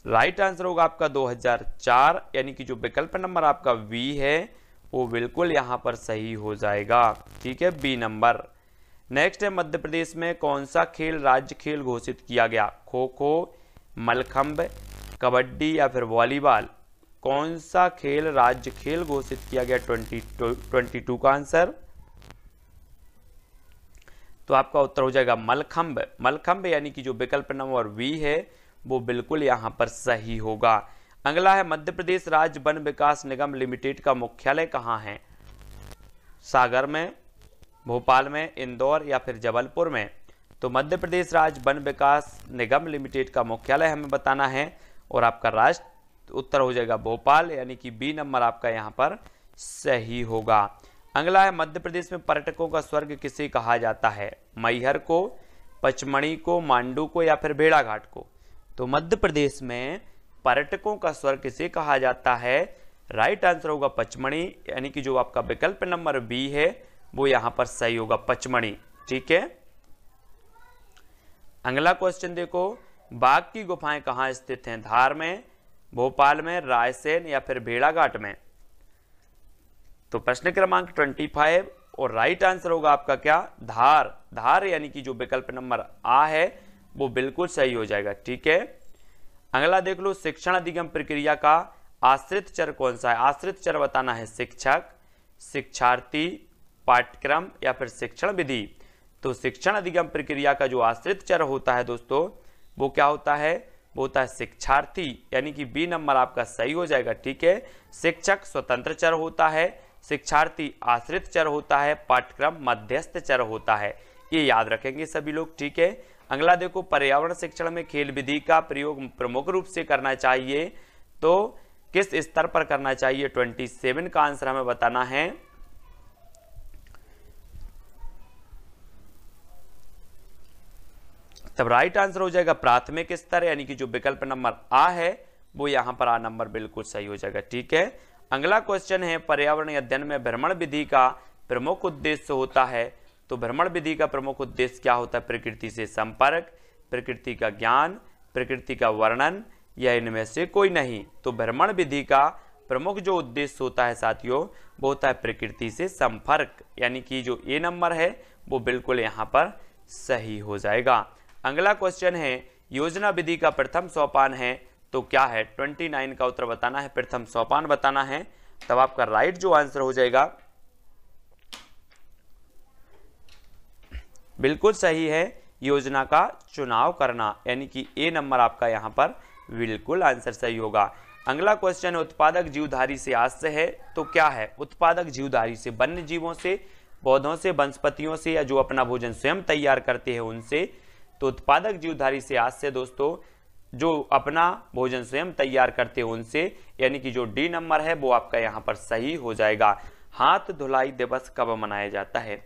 राइट आंसर होगा आपका 2004, यानी कि जो विकल्प नंबर आपका वी है वो बिल्कुल यहां पर सही हो जाएगा, ठीक है, बी नंबर। नेक्स्ट है, मध्य प्रदेश में कौन सा खेल राज्य खेल घोषित किया गया? खो खो, मलखंब, कबड्डी या फिर वॉलीबॉल? कौन सा खेल राज्य खेल घोषित किया गया? 22 का आंसर, तो आपका उत्तर हो जाएगा मलखंब। मलखंब यानी कि जो विकल्प नंबर वी है वो बिल्कुल यहां पर सही होगा। अगला है, मध्य प्रदेश राज्य वन विकास निगम लिमिटेड का मुख्यालय कहां है? सागर में, भोपाल में, इंदौर या फिर जबलपुर में? तो मध्य प्रदेश राज्य वन विकास निगम लिमिटेड का मुख्यालय हमें बताना है और आपका राष्ट्र उत्तर हो जाएगा भोपाल, यानी कि बी नंबर आपका यहां पर सही होगा। अगला है, मध्य प्रदेश में पर्यटकों का स्वर्ग किसे कहा जाता है? मैहर को, पचमढ़ी को, मांडू को या फिर भेड़ाघाट को? तो मध्य प्रदेश में पर्यटकों का स्वर्ग किसे कहा जाता है? राइट आंसर होगा पचमढ़ी, यानी कि जो आपका विकल्प नंबर बी है वो यहां पर सही होगा, पचमढ़ी, ठीक है। अगला क्वेश्चन देखो, बाघ की गुफाएं कहां स्थित हैं? धार में, भोपाल में, रायसेन या फिर भेड़ाघाट में? तो प्रश्न क्रमांक 25 और राइट आंसर होगा आपका क्या? धार। धार यानी कि जो विकल्प नंबर आ है वो बिल्कुल सही हो जाएगा, ठीक है। अगला देख लो, शिक्षण अधिगम प्रक्रिया का आश्रित चर कौन सा है? आश्रित चर बताना है, शिक्षक, शिक्षार्थी, पाठ्यक्रम या फिर शिक्षण विधि? तो शिक्षण अधिगम प्रक्रिया का जो आश्रित चर होता है दोस्तों वो क्या होता है? वो होता है शिक्षार्थी, यानी कि बी नंबर आपका सही हो जाएगा, ठीक है। शिक्षक स्वतंत्र चर होता है, शिक्षार्थी आश्रित चर होता है, पाठ्यक्रम मध्यस्थ चर होता है, ये याद रखेंगे सभी लोग, ठीक है। अगला देखो, पर्यावरण शिक्षण में खेल विधि का प्रयोग प्रमुख रूप से करना चाहिए, तो किस स्तर पर करना चाहिए? 27 का आंसर हमें बताना है। तब राइट आंसर हो जाएगा प्राथमिक स्तर, यानी कि जो विकल्प नंबर आ है वो यहां पर आ नंबर बिल्कुल सही हो जाएगा, ठीक है। अगला क्वेश्चन है पर्यावरण अध्ययन में भ्रमण विधि का प्रमुख उद्देश्य होता है। तो भ्रमण विधि का प्रमुख उद्देश्य क्या होता है? प्रकृति से संपर्क, प्रकृति का ज्ञान, प्रकृति का वर्णन या इनमें से कोई नहीं। तो भ्रमण विधि का प्रमुख जो उद्देश्य होता है साथियों वो होता है प्रकृति से संपर्क, यानी कि जो ए नंबर है वो बिल्कुल यहाँ पर सही हो जाएगा। अगला क्वेश्चन है योजना विधि का प्रथम सोपान है तो क्या है? 29 का उत्तर बताना है, प्रथम सोपान बताना है। तब आपका राइट जो आंसर हो जाएगा बिल्कुल सही है, योजना का चुनाव करना, यानी कि ए नंबर आपका यहाँ पर बिल्कुल आंसर सही होगा। अगला क्वेश्चन उत्पादक जीवधारी से आश्रय है तो क्या है? उत्पादक जीवधारी से वन्य जीवों से, पौधों से, वनस्पतियों से या जो अपना भोजन स्वयं तैयार करते हैं उनसे। तो उत्पादक जीवधारी से आश्रय दोस्तों जो अपना भोजन स्वयं तैयार करते हैं उनसे, यानी कि जो डी नंबर है वो आपका यहाँ पर सही हो जाएगा। हाथ धुलाई दिवस कब मनाया जाता है?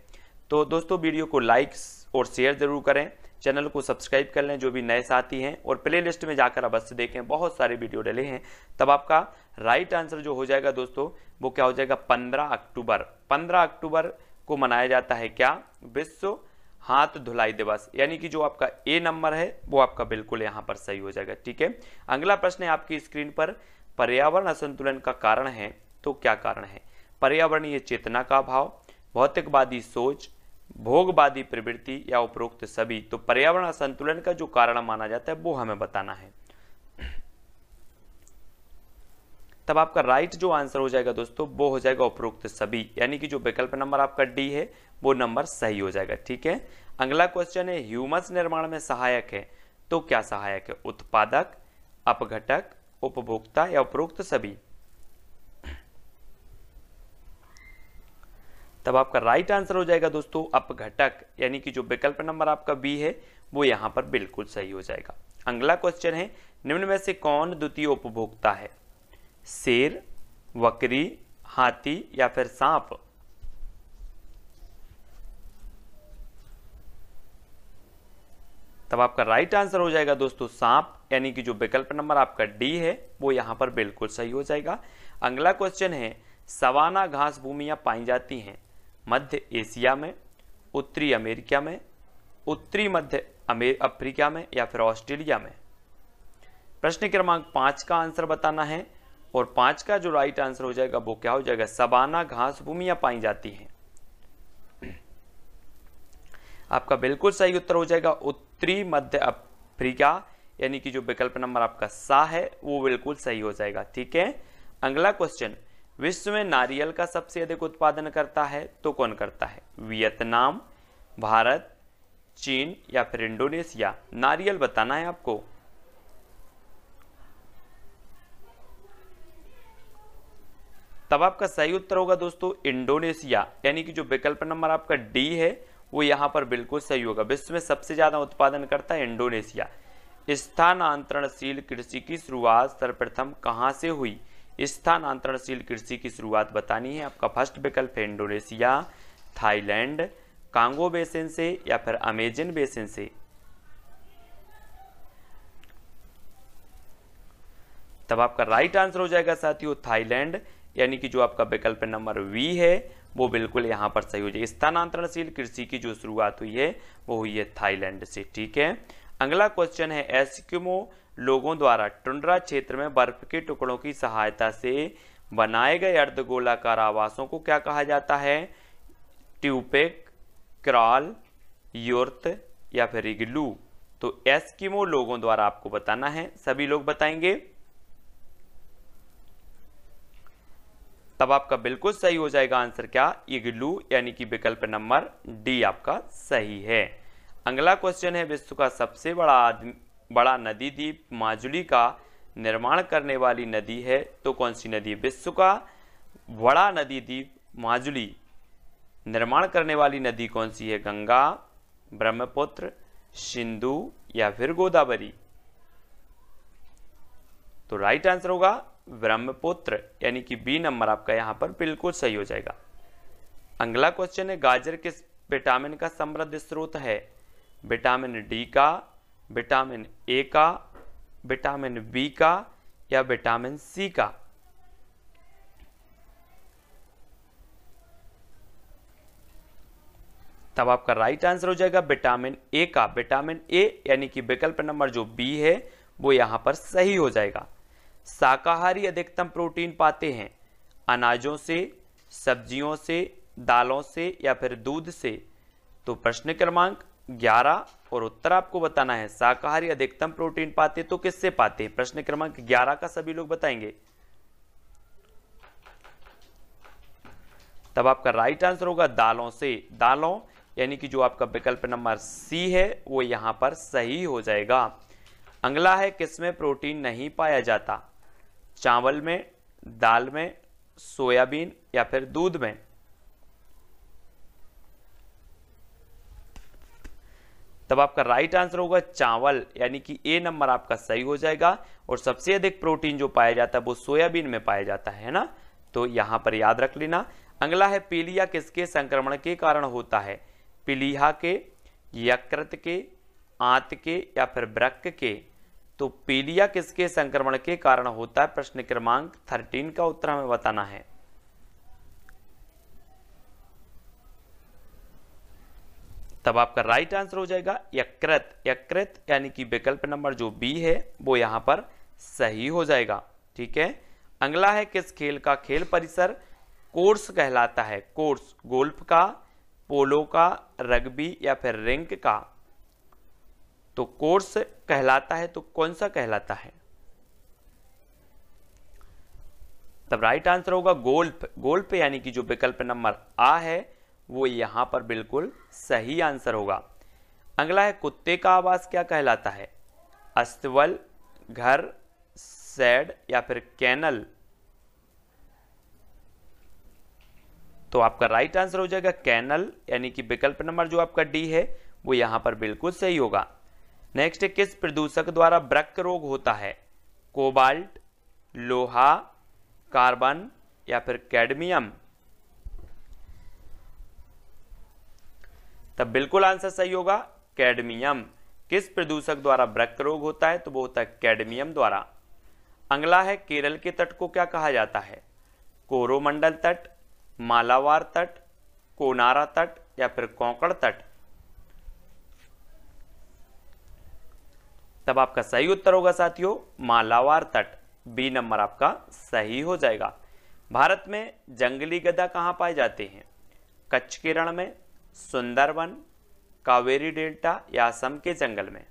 तो दोस्तों वीडियो को लाइक और शेयर जरूर करें, चैनल को सब्सक्राइब कर लें जो भी नए साथी हैं, और प्लेलिस्ट में जाकर अवश्य देखें, बहुत सारे वीडियो डले हैं। तब आपका राइट आंसर जो हो जाएगा दोस्तों वो क्या हो जाएगा? 15 अक्टूबर। 15 अक्टूबर को मनाया जाता है क्या? विश्व हाथ धुलाई दिवस, यानी कि जो आपका ए नंबर है वो आपका बिल्कुल यहाँ पर सही हो जाएगा। ठीक है, अगला प्रश्न है आपकी स्क्रीन पर, पर्यावरण असंतुलन का कारण है तो क्या कारण है? पर्यावरणीय चेतना का अभाव, भौतिकवादी सोच, भोगवादी प्रवृत्ति या उपरोक्त सभी। तो पर्यावरण असंतुलन का जो कारण माना जाता है वो हमें बताना है। तब आपका राइट जो आंसर हो जाएगा दोस्तों वो हो जाएगा उपरोक्त सभी, यानी कि जो विकल्प नंबर आपका डी है वो नंबर सही हो जाएगा। ठीक है, अगला क्वेश्चन है ह्यूमस निर्माण में सहायक है तो क्या सहायक है? उत्पादक, अपघटक, उपभोक्ता या उपरोक्त सभी। तब आपका राइट आंसर हो जाएगा दोस्तों अपघटक, यानी कि जो विकल्प नंबर आपका बी है वो यहां पर बिल्कुल सही हो जाएगा। अगला क्वेश्चन है निम्न में से कौन द्वितीय उपभोक्ता है? शेर, बकरी, हाथी या फिर सांप। तब आपका राइट आंसर हो जाएगा दोस्तों सांप, यानी कि जो विकल्प नंबर आपका डी है वो यहां पर बिल्कुल सही हो जाएगा। अगला क्वेश्चन है सवाना घास भूमियां पाई जाती हैं मध्य एशिया में, उत्तरी अमेरिका में, उत्तरी मध्य अफ्रीका में या फिर ऑस्ट्रेलिया में। प्रश्न क्रमांक 5 का आंसर बताना है, और 5 का जो राइट आंसर हो जाएगा वो क्या हो जाएगा? सवाना घास भूमियां पाई जाती हैं। आपका बिल्कुल सही उत्तर हो जाएगा उत्तरी मध्य अफ्रीका, यानी कि जो विकल्प नंबर आपका सा है वो बिल्कुल सही हो जाएगा। ठीक है, अगला क्वेश्चन विश्व में नारियल का सबसे अधिक उत्पादन करता है तो कौन करता है? वियतनाम, भारत, चीन या फिर इंडोनेशिया। नारियल बताना है आपको। तब आपका सही उत्तर होगा दोस्तों इंडोनेशिया, यानी कि जो विकल्प नंबर आपका डी है वो यहां पर बिल्कुल सही होगा। विश्व में सबसे ज्यादा उत्पादन करता है इंडोनेशिया। स्थानांतरणशील कृषि की शुरुआत सर्वप्रथम कहां से हुई? स्थानांतरणशील कृषि की शुरुआत बतानी है। आपका फर्स्ट विकल्प है इंडोनेशिया, थाईलैंड, कांगो बेसिन से या फिर अमेजन बेसिन से। तब आपका राइट आंसर हो जाएगा साथियों थाईलैंड, यानी कि जो आपका विकल्प नंबर वी है वो बिल्कुल यहां पर सही हो जाएगा। स्थानांतरणशील कृषि की जो शुरुआत हुई है वो हुई है थाईलैंड से। ठीक है, अगला क्वेश्चन है एस्किमो लोगों द्वारा टुंड्रा क्षेत्र में बर्फ के टुकड़ों की सहायता से बनाए गए अर्धगोलाकार आवासों को क्या कहा जाता है? ट्यूपेक, क्रॉल, योर्त या फिर इग्लू। तो एस्किमो लोगों द्वारा आपको बताना है, सभी लोग बताएंगे। तब आपका बिल्कुल सही हो जाएगा आंसर क्या? इग्लू, यानी कि विकल्प नंबर डी आपका सही है। अगला क्वेश्चन है विश्व का सबसे बड़ा नदी द्वीप माजुली का निर्माण करने वाली नदी है तो कौन सी नदी? विश्व का बड़ा नदी द्वीप माजुली निर्माण करने वाली नदी कौन सी है? गंगा, ब्रह्मपुत्र, सिंधु या फिर गोदावरी। तो राइट आंसर होगा ब्रह्मपुत्र, यानी कि बी नंबर आपका यहां पर बिल्कुल सही हो जाएगा। अगला क्वेश्चन है गाजर किस विटामिन का समृद्ध स्रोत है? विटामिन डी का, विटामिन ए का, विटामिन बी का या विटामिन सी का। तब आपका राइट आंसर हो जाएगा विटामिन ए का, विटामिन ए यानी कि विकल्प नंबर जो बी है वो यहां पर सही हो जाएगा। शाकाहारी अधिकतम प्रोटीन पाते हैं अनाजों से, सब्जियों से, दालों से या फिर दूध से। तो प्रश्न क्रमांक 11 और उत्तर आपको बताना है। शाकाहारी अधिकतम प्रोटीन पाते तो किससे पाते हैं? प्रश्न क्रमांक 11 का सभी लोग बताएंगे। तब आपका राइट आंसर होगा दालों से, दालों यानी कि जो आपका विकल्प नंबर सी है वो यहां पर सही हो जाएगा। अगला है किसमें प्रोटीन नहीं पाया जाता? चावल में, दाल में, सोयाबीन या फिर दूध में। तब आपका राइट आंसर होगा चावल, यानी कि ए नंबर आपका सही हो जाएगा। और सबसे अधिक प्रोटीन जो पाया जाता है वो सोयाबीन में पाया जाता है ना, तो यहां पर याद रख लेना। अगला है पीलिया किसके संक्रमण के कारण होता है? पीलिया के, यकृत के, आंत के या फिर वृक्क के। तो पीलिया किसके संक्रमण के कारण होता है? प्रश्न क्रमांक 13 का उत्तर हमें बताना है। तब आपका राइट आंसर हो जाएगा यकृत, यकृत यानी कि विकल्प नंबर जो बी है वो यहां पर सही हो जाएगा। ठीक है। अगला है किस खेल का खेल परिसर कोर्स कहलाता है? कोर्स गोल्फ का, पोलो का, रग्बी या फिर रिंक का। तो कोर्स कहलाता है तो कौन सा कहलाता है? तब राइट आंसर होगा गोल्फ, गोल्फ यानी कि जो विकल्प नंबर आ है वो यहां पर बिल्कुल सही आंसर होगा। अगला है कुत्ते का आवास क्या कहलाता है? अस्तबल, घर, शेड या फिर कैनल। तो आपका राइट आंसर हो जाएगा कैनल, यानी कि विकल्प नंबर जो आपका डी है वो यहां पर बिल्कुल सही होगा। नेक्स्ट है किस प्रदूषक द्वारा वृक्क रोग होता है? कोबाल्ट, लोहा, कार्बन या फिर कैडमियम। तब बिल्कुल आंसर सही होगा कैडमियम। किस प्रदूषक द्वारा वृक्क रोग होता है? तो वो होता है कैडमियम द्वारा। अगला है केरल के तट को क्या कहा जाता है? कोरोमंडल तट, मालाबार तट, कोनारा तट या फिर कोंकण तट। तब आपका सही उत्तर होगा साथियों मालाबार तट, बी नंबर आपका सही हो जाएगा। भारत में जंगली गधा कहां पाए जाते हैं? कच्छ के रण में, सुंदरवन, कावेरी डेल्टा या असम के जंगल में।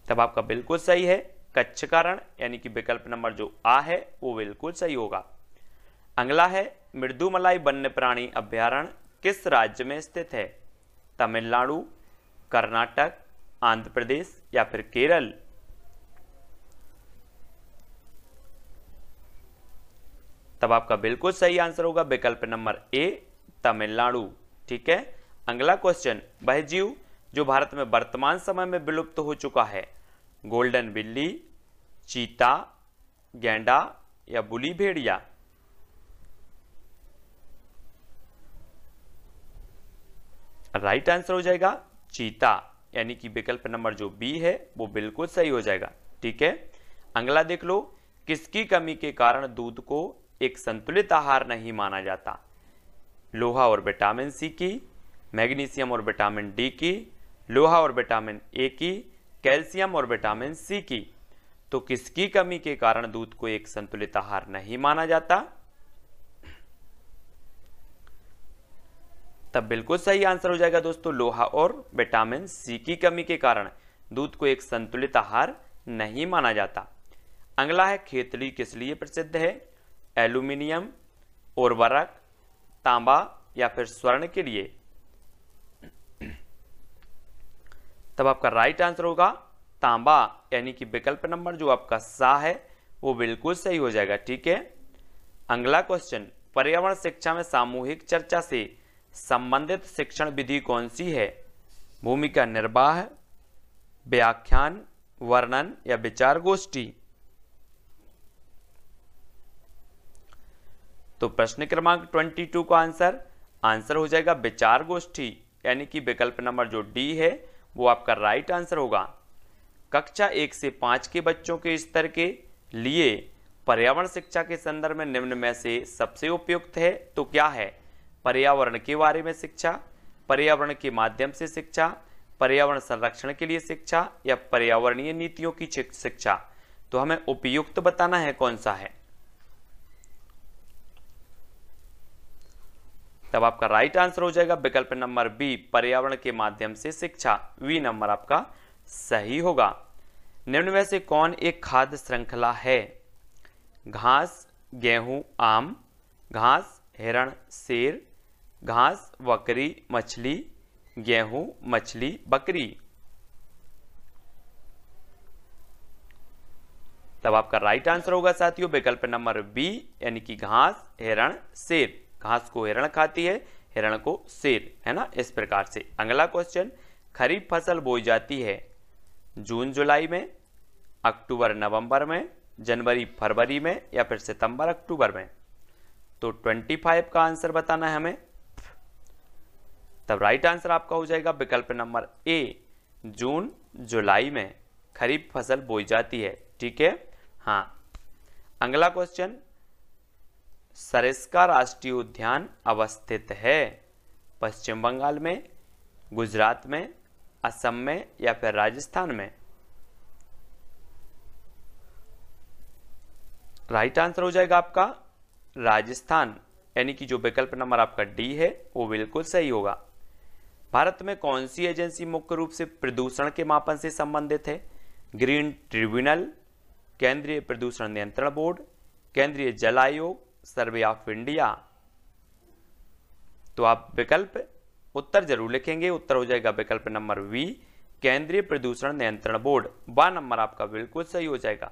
तब आपका बिल्कुल सही है कच्छ का रण, यानी कि विकल्प नंबर जो आ है वो बिल्कुल सही होगा। अगला है मृदुमलाई वन्य प्राणी अभ्यारण्य किस राज्य में स्थित है? तमिलनाडु, कर्नाटक, आंध्र प्रदेश या फिर केरल। तब आपका बिल्कुल सही आंसर होगा विकल्प नंबर ए तमिलनाडु। ठीक है। अगला क्वेश्चन, वह जीव जो भारत में वर्तमान समय में विलुप्त हो चुका है? गोल्डन बिल्ली, चीता, गैंडा या बुली भेड़िया। राइट आंसर हो जाएगा चीता, यानी कि विकल्प नंबर जो बी है वो बिल्कुल सही हो जाएगा। ठीक है। अगला देख लो, किसकी कमी के कारण दूध को एक संतुलित आहार नहीं माना जाता? लोहा और विटामिन सी की, मैग्नीशियम और विटामिन डी की, लोहा और विटामिन ए की, कैल्शियम और विटामिन सी की। तो किसकी कमी के कारण दूध को एक संतुलित आहार नहीं माना जाता? तब बिल्कुल सही आंसर हो जाएगा दोस्तों लोहा और विटामिन सी की कमी के कारण दूध को एक संतुलित आहार नहीं माना जाता। अगला है खेतड़ी किस लिए प्रसिद्ध है? एल्यूमिनियम, उर्वरक, तांबा या फिर स्वर्ण के लिए। तब आपका राइट आंसर होगा तांबा, यानी कि विकल्प नंबर जो आपका सा है वो बिल्कुल सही हो जाएगा। ठीक है। अगला क्वेश्चन, पर्यावरण शिक्षा में सामूहिक चर्चा से संबंधित शिक्षण विधि कौन सी है? भूमिका निर्वाह, व्याख्यान, वर्णन या विचार गोष्ठी। तो प्रश्न क्रमांक 22 का आंसर हो जाएगा विचार गोष्ठी, यानी कि विकल्प नंबर जो डी है वो आपका राइट आंसर होगा। कक्षा 1 से 5 के बच्चों के स्तर के लिए पर्यावरण शिक्षा के संदर्भ में निम्न में से सबसे उपयुक्त है तो क्या है? पर्यावरण के बारे में शिक्षा, पर्यावरण के माध्यम से शिक्षा, पर्यावरण संरक्षण के लिए शिक्षा या पर्यावरणीय नीतियों की शिक्षा। तो हमें उपयुक्त बताना है कौन सा है। तब आपका राइट आंसर हो जाएगा विकल्प नंबर बी, पर्यावरण के माध्यम से शिक्षा। वी नंबर आपका सही होगा। निम्न में से कौन एक खाद्य श्रृंखला है? घास, गेहूं, आम, घास, हिरण, शेर, घास, बकरी, मछली, गेहूं, मछली, बकरी। तब आपका राइट आंसर होगा साथियों विकल्प नंबर बी, यानी कि घास, हिरण, शेर। घास को हिरण खाती है, हिरण को शेर, है ना, इस प्रकार से। अगला क्वेश्चन, खरीफ फसल बोई जाती है जून जुलाई में, अक्टूबर नवंबर में, जनवरी फरवरी में या फिर सितंबर अक्टूबर में। तो 25 का आंसर बताना है हमें। तब राइट आंसर आपका हो जाएगा विकल्प नंबर ए, जून जुलाई में खरीफ फसल बोई जाती है। ठीक है, हाँ। अगला क्वेश्चन, सरिस्का राष्ट्रीय उद्यान अवस्थित है पश्चिम बंगाल में, गुजरात में, असम में या फिर राजस्थान में। राइट आंसर हो जाएगा आपका राजस्थान, यानी कि जो विकल्प नंबर आपका डी है वो बिल्कुल सही होगा। भारत में कौन सी एजेंसी मुख्य रूप से प्रदूषण के मापन से संबंधित है? ग्रीन ट्रिब्यूनल, केंद्रीय प्रदूषण नियंत्रण बोर्ड, केंद्रीय जल आयोग, सर्वे ऑफ इंडिया। तो आप विकल्प उत्तर जरूर लिखेंगे। उत्तर हो जाएगा विकल्प नंबर वी, केंद्रीय प्रदूषण नियंत्रण बोर्ड। बा नंबर आपका बिल्कुल सही हो जाएगा।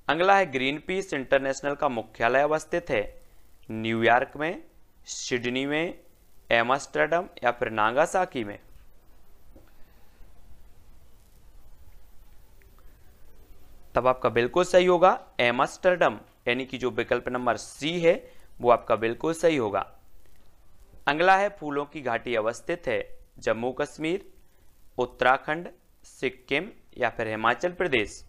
अगला है, ग्रीन पीस इंटरनेशनल का मुख्यालय अवस्थित है न्यूयॉर्क में, सिडनी में, एम्स्टर्डम या फिर नागासाकी में। तब आपका बिल्कुल सही होगा एम्स्टर्डम, यानी कि जो विकल्प नंबर सी है वो आपका बिल्कुल सही होगा। अगला है, फूलों की घाटी अवस्थित है जम्मू कश्मीर, उत्तराखंड, सिक्किम या फिर हिमाचल प्रदेश।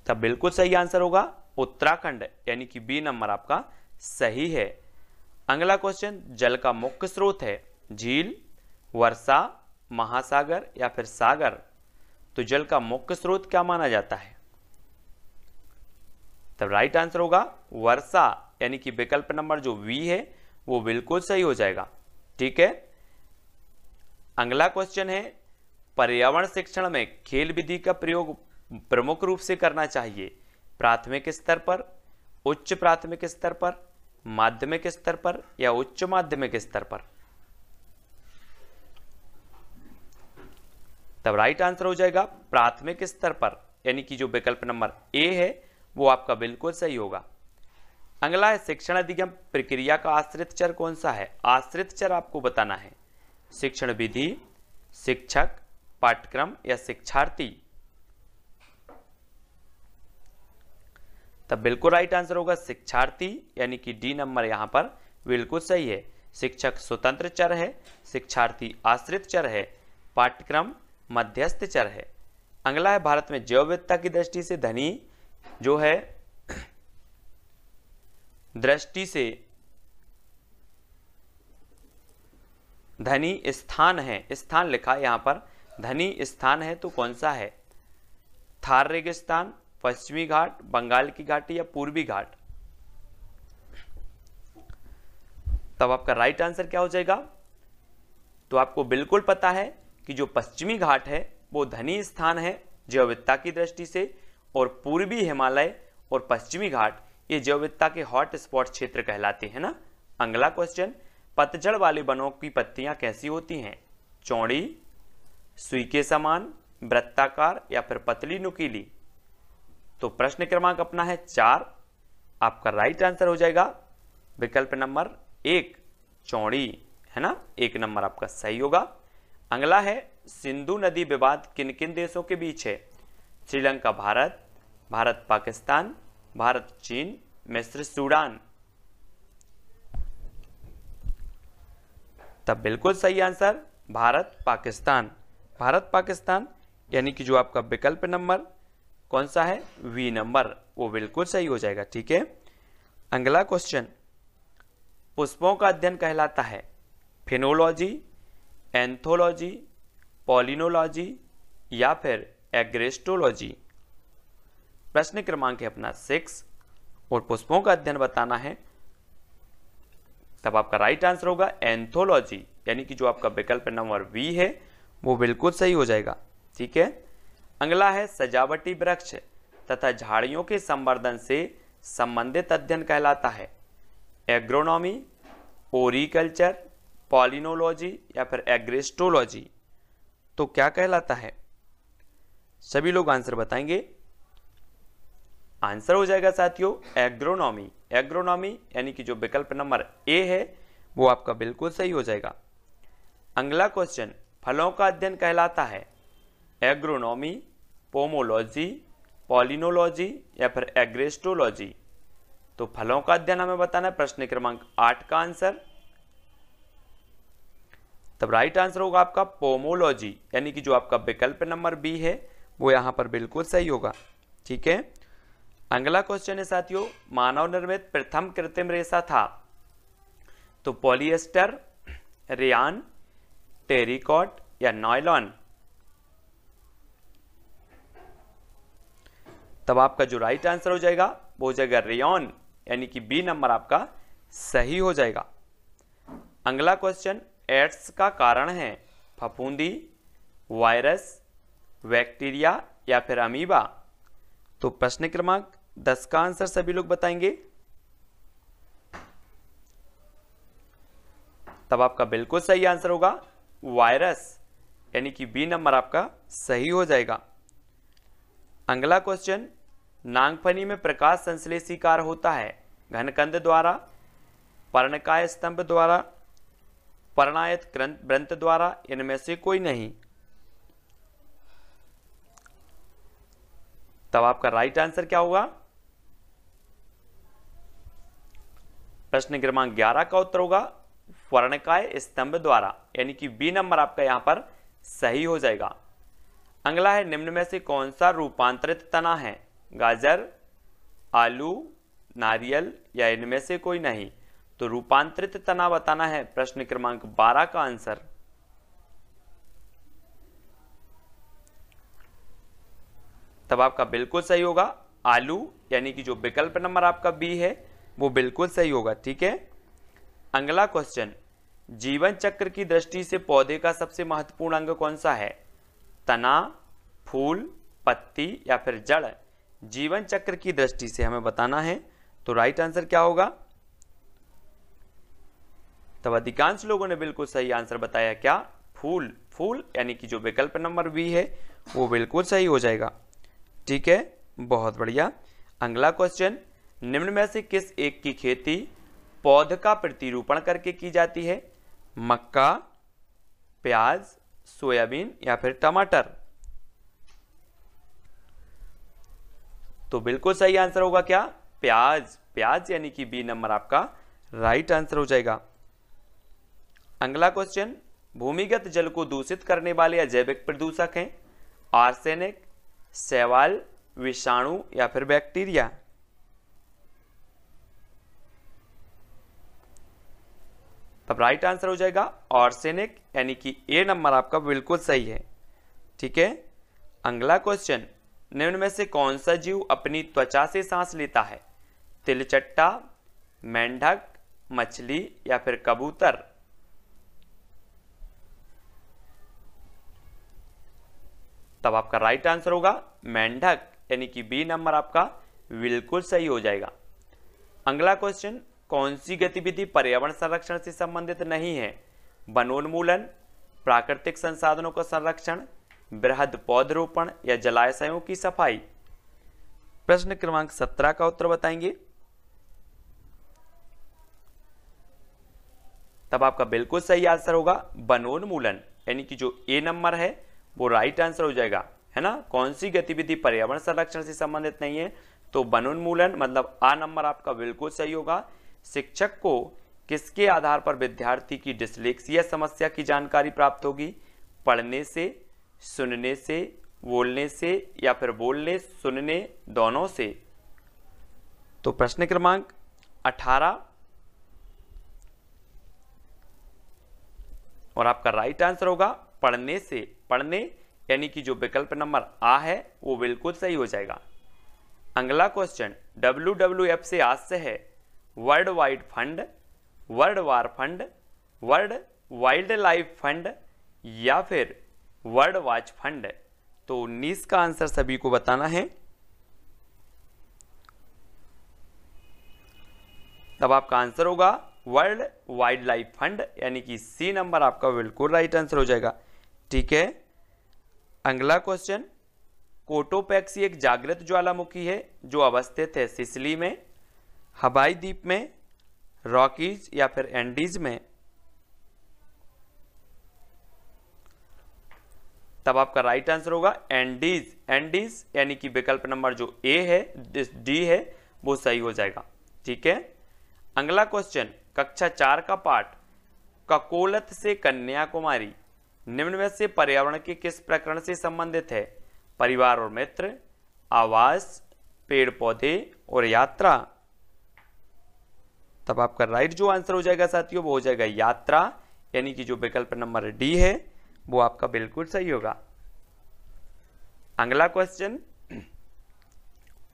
तब बिल्कुल सही आंसर होगा उत्तराखंड, यानी कि बी नंबर आपका सही है। अगला क्वेश्चन, जल का मुख्य स्रोत है झील, वर्षा, महासागर या फिर सागर। तो जल का मुख्य स्रोत क्या माना जाता है? तब राइट आंसर होगा वर्षा, यानी कि विकल्प नंबर जो वी है वो बिल्कुल सही हो जाएगा। ठीक है। अगला क्वेश्चन है, पर्यावरण शिक्षण में खेल विधि का प्रयोग प्रमुख रूप से करना चाहिए प्राथमिक स्तर पर, उच्च प्राथमिक स्तर पर, माध्यमिक स्तर पर या उच्च माध्यमिक स्तर पर। तब राइट आंसर हो जाएगा प्राथमिक स्तर पर, यानी कि जो विकल्प नंबर ए है वो आपका बिल्कुल सही होगा। अगला है, शिक्षण अधिगम प्रक्रिया का आश्रित चर कौन सा है? आश्रित चर आपको बताना है, शिक्षण विधि, शिक्षक, पाठ्यक्रम या शिक्षार्थी। तब बिल्कुल राइट आंसर होगा शिक्षार्थी, यानी कि डी नंबर यहां पर बिल्कुल सही है। शिक्षक स्वतंत्र चर है, शिक्षार्थी आश्रित चर है, पाठ्यक्रम मध्यस्थ चर है। अगला है, भारत में जैव विविधता की दृष्टि से धनी जो है दृष्टि से धनी स्थान है, स्थान लिखा यहां पर धनी स्थान है तो कौन सा है? थार रेगिस्तान, पश्चिमी घाट, बंगाल की घाटी या पूर्वी घाट। तब आपका राइट आंसर क्या हो जाएगा? तो आपको बिल्कुल पता है कि जो पश्चिमी घाट है वो धनी स्थान है जैव विविधता की दृष्टि से, और पूर्वी हिमालय और पश्चिमी घाट ये जैव विविधता के हॉट स्पॉट क्षेत्र कहलाते हैं ना। अगला क्वेश्चन, पतझड़ वाले वनों की पत्तियां कैसी होती हैं? चौड़ी, सुई के समान, वृत्ताकार या फिर पतली नुकीली। तो प्रश्न क्रमांक अपना है 4। आपका राइट आंसर हो जाएगा विकल्प नंबर 1, चौड़ी, है ना, 1 नंबर आपका सही होगा। अगला है, सिंधु नदी विवाद किन किन देशों के बीच है? श्रीलंका भारत, भारत पाकिस्तान, भारत चीन, मिस्र सूडान। तब बिल्कुल सही आंसर भारत पाकिस्तान। भारत पाकिस्तान यानी कि जो आपका विकल्प नंबर कौन सा है, वी नंबर, वो बिल्कुल सही हो जाएगा। ठीक है, अगला क्वेश्चन, पुष्पों का अध्ययन कहलाता है फिनोलॉजी, एंथोलॉजी, पॉलिनोलॉजी या फिर एग्रेस्टोलॉजी। प्रश्न क्रमांक है अपना 6 और पुष्पों का अध्ययन बताना है, तब आपका राइट आंसर होगा एंथोलॉजी, यानी कि जो आपका विकल्प नंबर बी है वो बिल्कुल सही हो जाएगा। ठीक है, अगला है सजावटी वृक्ष तथा झाड़ियों के संवर्धन से संबंधित अध्ययन कहलाता है एग्रोनॉमी, ओरिकल्चर, पॉलिनोलॉजी या फिर एग्रेस्टोलॉजी। तो क्या कहलाता है, सभी लोग आंसर बताएंगे। आंसर हो जाएगा साथियों एग्रोनॉमी। एग्रोनॉमी यानी कि जो विकल्प नंबर ए है वो आपका बिल्कुल सही हो जाएगा। अगला क्वेश्चन, फलों का अध्ययन कहलाता है एग्रोनॉमी, पोमोलॉजी, पॉलिनोलॉजी या फिर एग्रेस्टोलॉजी। तो फलों का अध्ययन हमें बताना है, प्रश्न क्रमांक 8 का आंसर। तब राइट आंसर होगा आपका पोमोलॉजी, यानी कि जो आपका विकल्प नंबर बी है वो यहां पर बिल्कुल सही होगा। ठीक है, अगला क्वेश्चन है साथियों, मानव निर्मित प्रथम कृत्रिम रेशा था तो पॉलिएस्टर, रेयान, टेरिकॉट या नायलॉन। तब आपका जो राइट आंसर हो जाएगा वो हो जाएगा रेयॉन, यानी कि बी नंबर आपका सही हो जाएगा। अगला क्वेश्चन, एड्स का कारण है फफूंदी, वायरस, बैक्टीरिया या फिर अमीबा। तो प्रश्न क्रमांक 10 का आंसर सभी लोग बताएंगे। तब आपका बिल्कुल सही आंसर होगा वायरस, यानी कि बी नंबर आपका सही हो जाएगा। अगला क्वेश्चन, नागफनी में प्रकाश संश्लेषी कार्य होता है घनकंद द्वारा, पर्णकाय स्तंभ द्वारा, पर्णायत वृंत द्वारा, इनमें से कोई नहीं। तब आपका राइट आंसर क्या होगा, प्रश्न क्रमांक 11 का उत्तर होगा पर्णकाय स्तंभ द्वारा, यानी कि बी नंबर आपका यहां पर सही हो जाएगा। अगला है, निम्न में से कौन सा रूपांतरित तना है, गाजर, आलू, नारियल या इनमें से कोई नहीं। तो रूपांतरित तना बताना है, प्रश्न क्रमांक 12 का आंसर। तब आपका बिल्कुल सही होगा आलू, यानी कि जो विकल्प नंबर आपका बी है वो बिल्कुल सही होगा। ठीक है, अगला क्वेश्चन, जीवन चक्र की दृष्टि से पौधे का सबसे महत्वपूर्ण अंग कौन सा है, तना, फूल, पत्ती या फिर जड़। जीवन चक्र की दृष्टि से हमें बताना है, तो राइट आंसर क्या होगा। तब अधिकांश लोगों ने बिल्कुल सही आंसर बताया, क्या, फूल। फूल यानी कि जो विकल्प नंबर बी है वो बिल्कुल सही हो जाएगा। ठीक है, बहुत बढ़िया। अगला क्वेश्चन, निम्न में से किस एक की खेती पौध का प्रतिरूपण करके की जाती है, मक्का, प्याज, सोयाबीन या फिर टमाटर। तो बिल्कुल सही आंसर होगा क्या, प्याज। प्याज यानी कि बी नंबर आपका राइट आंसर हो जाएगा। अगला क्वेश्चन, भूमिगत जल को दूषित करने वाले अजैविक प्रदूषक हैं आर्सेनिक, शैवाल, विषाणु या फिर बैक्टीरिया। तब राइट आंसर हो जाएगा आर्सेनिक, यानी कि ए नंबर आपका बिल्कुल सही है। ठीक है, अगला क्वेश्चन, निम्न में से कौन सा जीव अपनी त्वचा से सांस लेता है, तिलचट्टा, मेंढक, मछली या फिर कबूतर। तब आपका राइट आंसर होगा मेंढक, यानी कि बी नंबर आपका बिल्कुल सही हो जाएगा। अगला क्वेश्चन, कौन सी गतिविधि पर्यावरण संरक्षण से संबंधित नहीं है, वनोन्मूलन, प्राकृतिक संसाधनों का संरक्षण, बृहद पौधरोपण या जलाशयों की सफाई। प्रश्न क्रमांक 17 का उत्तर बताएंगे। तब आपका बिल्कुल सही आंसर होगा वनोन्मूलन, यानी कि जो ए नंबर है वो राइट आंसर हो जाएगा, है ना। कौन सी गतिविधि पर्यावरण संरक्षण से संबंधित नहीं है, तो वनोन्मूलन, मतलब आ नंबर आपका बिल्कुल सही होगा। शिक्षक को किसके आधार पर विद्यार्थी की डिसलेक्सिया समस्या की जानकारी प्राप्त होगी, पढ़ने से, सुनने से, बोलने से या फिर बोलने सुनने दोनों से। तो प्रश्न क्रमांक 18 और आपका राइट आंसर होगा पढ़ने से। पढ़ने यानी कि जो विकल्प नंबर आ है वो बिल्कुल सही हो जाएगा। अगला क्वेश्चन WWF से आज से है world wide fund, world war fund, world wild life fund या फिर वर्ल्ड वॉच फंड। तो 19 का आंसर सभी को बताना है। तब आपका आंसर होगा वर्ल्ड वाइल्ड लाइफ फंड यानी कि सी नंबर आपका बिल्कुल राइट आंसर हो जाएगा। ठीक है, अगला क्वेश्चन कोटोपैक्सी एक जागृत ज्वालामुखी है जो अवस्थित है सिसिली में, हवाई द्वीप में, रॉकीज या फिर एंडीज में। तब आपका राइट आंसर होगा एंडीज। एंडीज यानी कि विकल्प नंबर जो ए है, डी है, वो सही हो जाएगा। ठीक है, अगला क्वेश्चन कक्षा 4 का पाठ ककोलत से कन्याकुमारी निम्न में से पर्यावरण के किस प्रकरण से संबंधित है? परिवार और मित्र, आवास, पेड़ पौधे और यात्रा। तब आपका राइट जो आंसर हो जाएगा साथियों वो हो जाएगा यात्रा, यानी कि जो विकल्प नंबर डी है वो आपका बिल्कुल सही होगा। अगला क्वेश्चन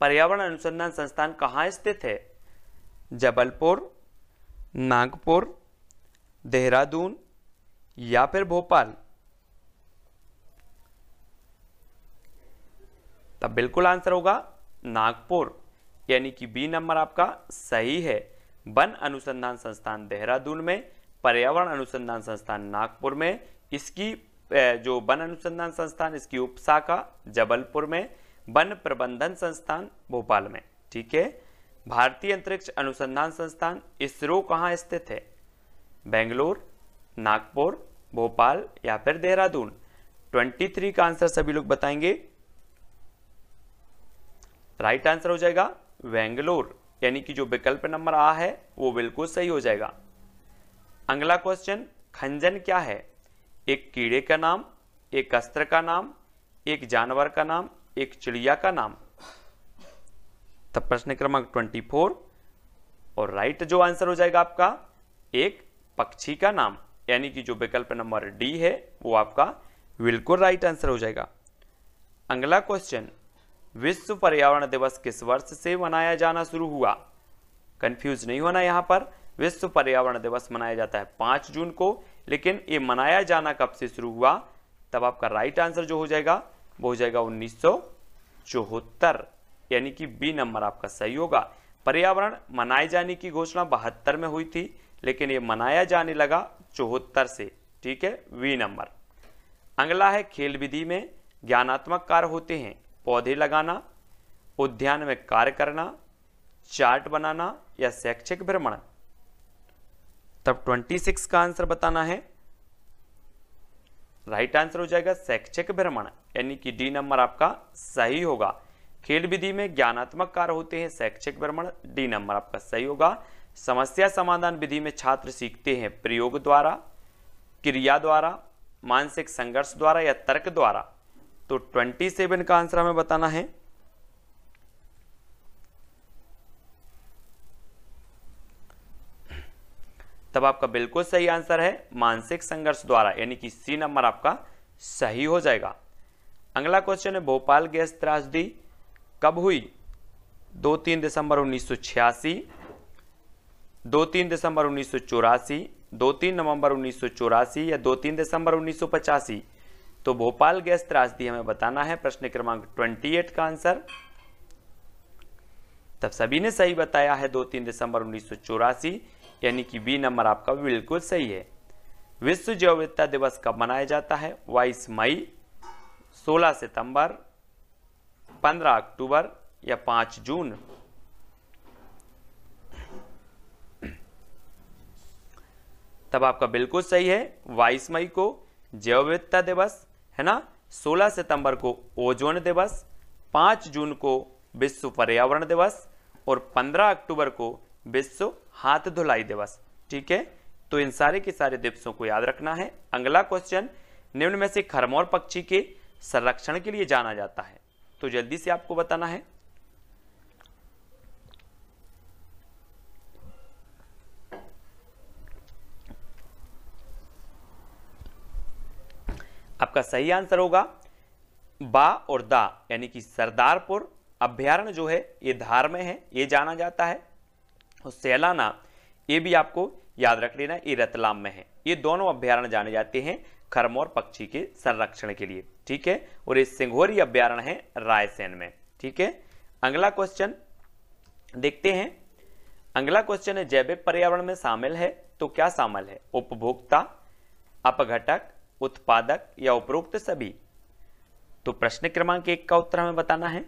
पर्यावरण अनुसंधान संस्थान कहाँ स्थित है? जबलपुर, नागपुर, देहरादून या फिर भोपाल। तब बिल्कुल आंसर होगा नागपुर, यानी कि बी नंबर आपका सही है। वन अनुसंधान संस्थान देहरादून में, पर्यावरण अनुसंधान संस्थान नागपुर में, इसकी जो वन अनुसंधान संस्थान इसकी उपशाखा जबलपुर में, वन प्रबंधन संस्थान भोपाल में। ठीक है, भारतीय अंतरिक्ष अनुसंधान संस्थान इसरो कहाँ स्थित है? बेंगलोर, नागपुर, भोपाल या फिर देहरादून। 23 का आंसर सभी लोग बताएंगे। राइट आंसर हो जाएगा बेंगलोर, यानी कि जो विकल्प नंबर आ है वो बिल्कुल सही हो जाएगा। अगला क्वेश्चन खंजन क्या है? एक कीड़े का नाम, एक अस्त्र का नाम, एक जानवर का नाम, एक चिड़िया का नाम। तब प्रश्न क्रमांक 24 और राइट जो आंसर हो जाएगा आपका एक पक्षी का नाम, यानी कि जो विकल्प नंबर डी है वो आपका बिल्कुल राइट आंसर हो जाएगा। अगला क्वेश्चन विश्व पर्यावरण दिवस किस वर्ष से मनाया जाना शुरू हुआ? कंफ्यूज नहीं होना, यहां पर विश्व पर्यावरण दिवस मनाया जाता है 5 जून को, लेकिन ये मनाया जाना कब से शुरू हुआ? तब आपका राइट आंसर जो हो जाएगा वो हो जाएगा 1974, यानी कि बी नंबर आपका सही होगा। पर्यावरण मनाए जाने की घोषणा 72 में हुई थी, लेकिन ये मनाया जाने लगा 74 से। ठीक है, वी नंबर। अगला है खेल विधि में ज्ञानात्मक कार्य होते हैं पौधे लगाना, उद्यान में कार्य करना, चार्ट बनाना या शैक्षिक भ्रमण। तब 26 का आंसर बताना है। राइट आंसर हो जाएगा शैक्षिक भ्रमण, यानी कि डी नंबर आपका सही होगा। खेल विधि में ज्ञानात्मक कार्य होते हैं शैक्षिक भ्रमण, डी नंबर आपका सही होगा। समस्या समाधान विधि में छात्र सीखते हैं प्रयोग द्वारा, क्रिया द्वारा, मानसिक संघर्ष द्वारा या तर्क द्वारा। तो 27 का आंसर हमें बताना है। तब आपका बिल्कुल सही आंसर है मानसिक संघर्ष द्वारा, यानी कि सी नंबर आपका सही हो जाएगा। अगला क्वेश्चन है भोपाल गैस त्रासदी कब हुई? 2-3 दिसंबर 1986, 2-3 दिसंबर 1984, 2-3 नवंबर 1984 या 2-3 दिसंबर 1985। तो भोपाल गैस त्रासदी हमें बताना है। प्रश्न क्रमांक 28 का आंसर। तब सभी ने सही बताया है 2-3 दिसंबर 1984, यानी कि बी नंबर आपका बिल्कुल सही है। विश्व जैव विविधता दिवस कब मनाया जाता है? 22 मई, 16 सितंबर, 15 अक्टूबर या 5 जून। तब आपका बिल्कुल सही है 22 मई को जैव विविधता दिवस है ना, 16 सितंबर को ओजोन दिवस, 5 जून को विश्व पर्यावरण दिवस और 15 अक्टूबर को विश्व हाथ धुलाई दिवस। ठीक है, तो इन सारे के सारे दिवसों को याद रखना है। अगला क्वेश्चन निम्न में से खरमोर पक्षी के संरक्षण के लिए जाना जाता है? तो जल्दी से आपको बताना है। आपका सही आंसर होगा बा और दा, यानी कि सरदारपुर अभ्यारण्य जो है ये धार में है, ये जाना जाता है। और सैलाना, ये भी आपको याद रख लेना, ये रतलाम में है। ये दोनों अभ्यारण्य जाने जाते हैं खरमोर पक्षी के संरक्षण के लिए, ठीक है। और ये सिंघोरी अभ्यारण्य है रायसेन में, ठीक है। अगला क्वेश्चन देखते हैं। अगला क्वेश्चन है जैविक पर्यावरण में शामिल है तो क्या शामिल है? उपभोक्ता, अपघटक, उत्पादक या उपरोक्त सभी? तो प्रश्न क्रमांक 1 का उत्तर हमें बताना है।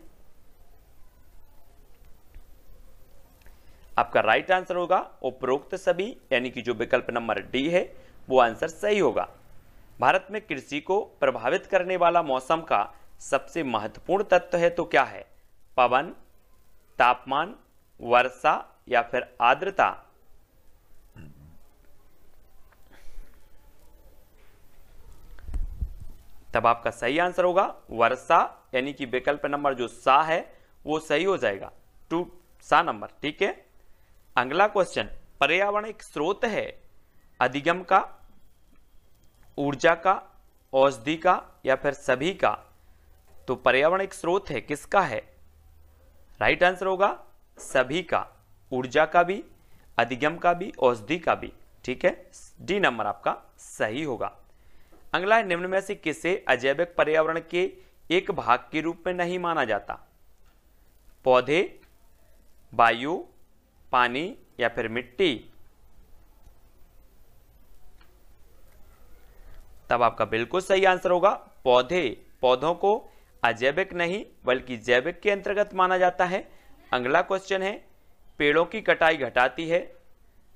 आपका राइट आंसर होगा उपरोक्त सभी, यानी कि जो विकल्प नंबर डी है वो आंसर सही होगा। भारत में कृषि को प्रभावित करने वाला मौसम का सबसे महत्वपूर्ण तत्व है तो क्या है? पवन, तापमान, वर्षा या फिर आर्द्रता? तब आपका सही आंसर होगा वर्षा, यानी कि विकल्प नंबर जो सा है वो सही हो जाएगा, 2 सा नंबर, ठीक है। अगला क्वेश्चन, पर्यावरण एक स्रोत है अधिगम का, ऊर्जा का, औषधि का या फिर सभी का? तो पर्यावरण एक स्रोत है, किसका है? राइट आंसर होगा सभी का, ऊर्जा का भी, अधिगम का भी, औषधि का भी, ठीक है। डी नंबर आपका सही होगा। अगला है निम्न में से किसे अजैविक पर्यावरण के एक भाग के रूप में नहीं माना जाता? पौधे, वायु, पानी या फिर मिट्टी? तब आपका बिल्कुल सही आंसर होगा पौधे। पौधों को अजैविक नहीं बल्कि जैविक के अंतर्गत माना जाता है। अगला क्वेश्चन है पेड़ों की कटाई घटाती है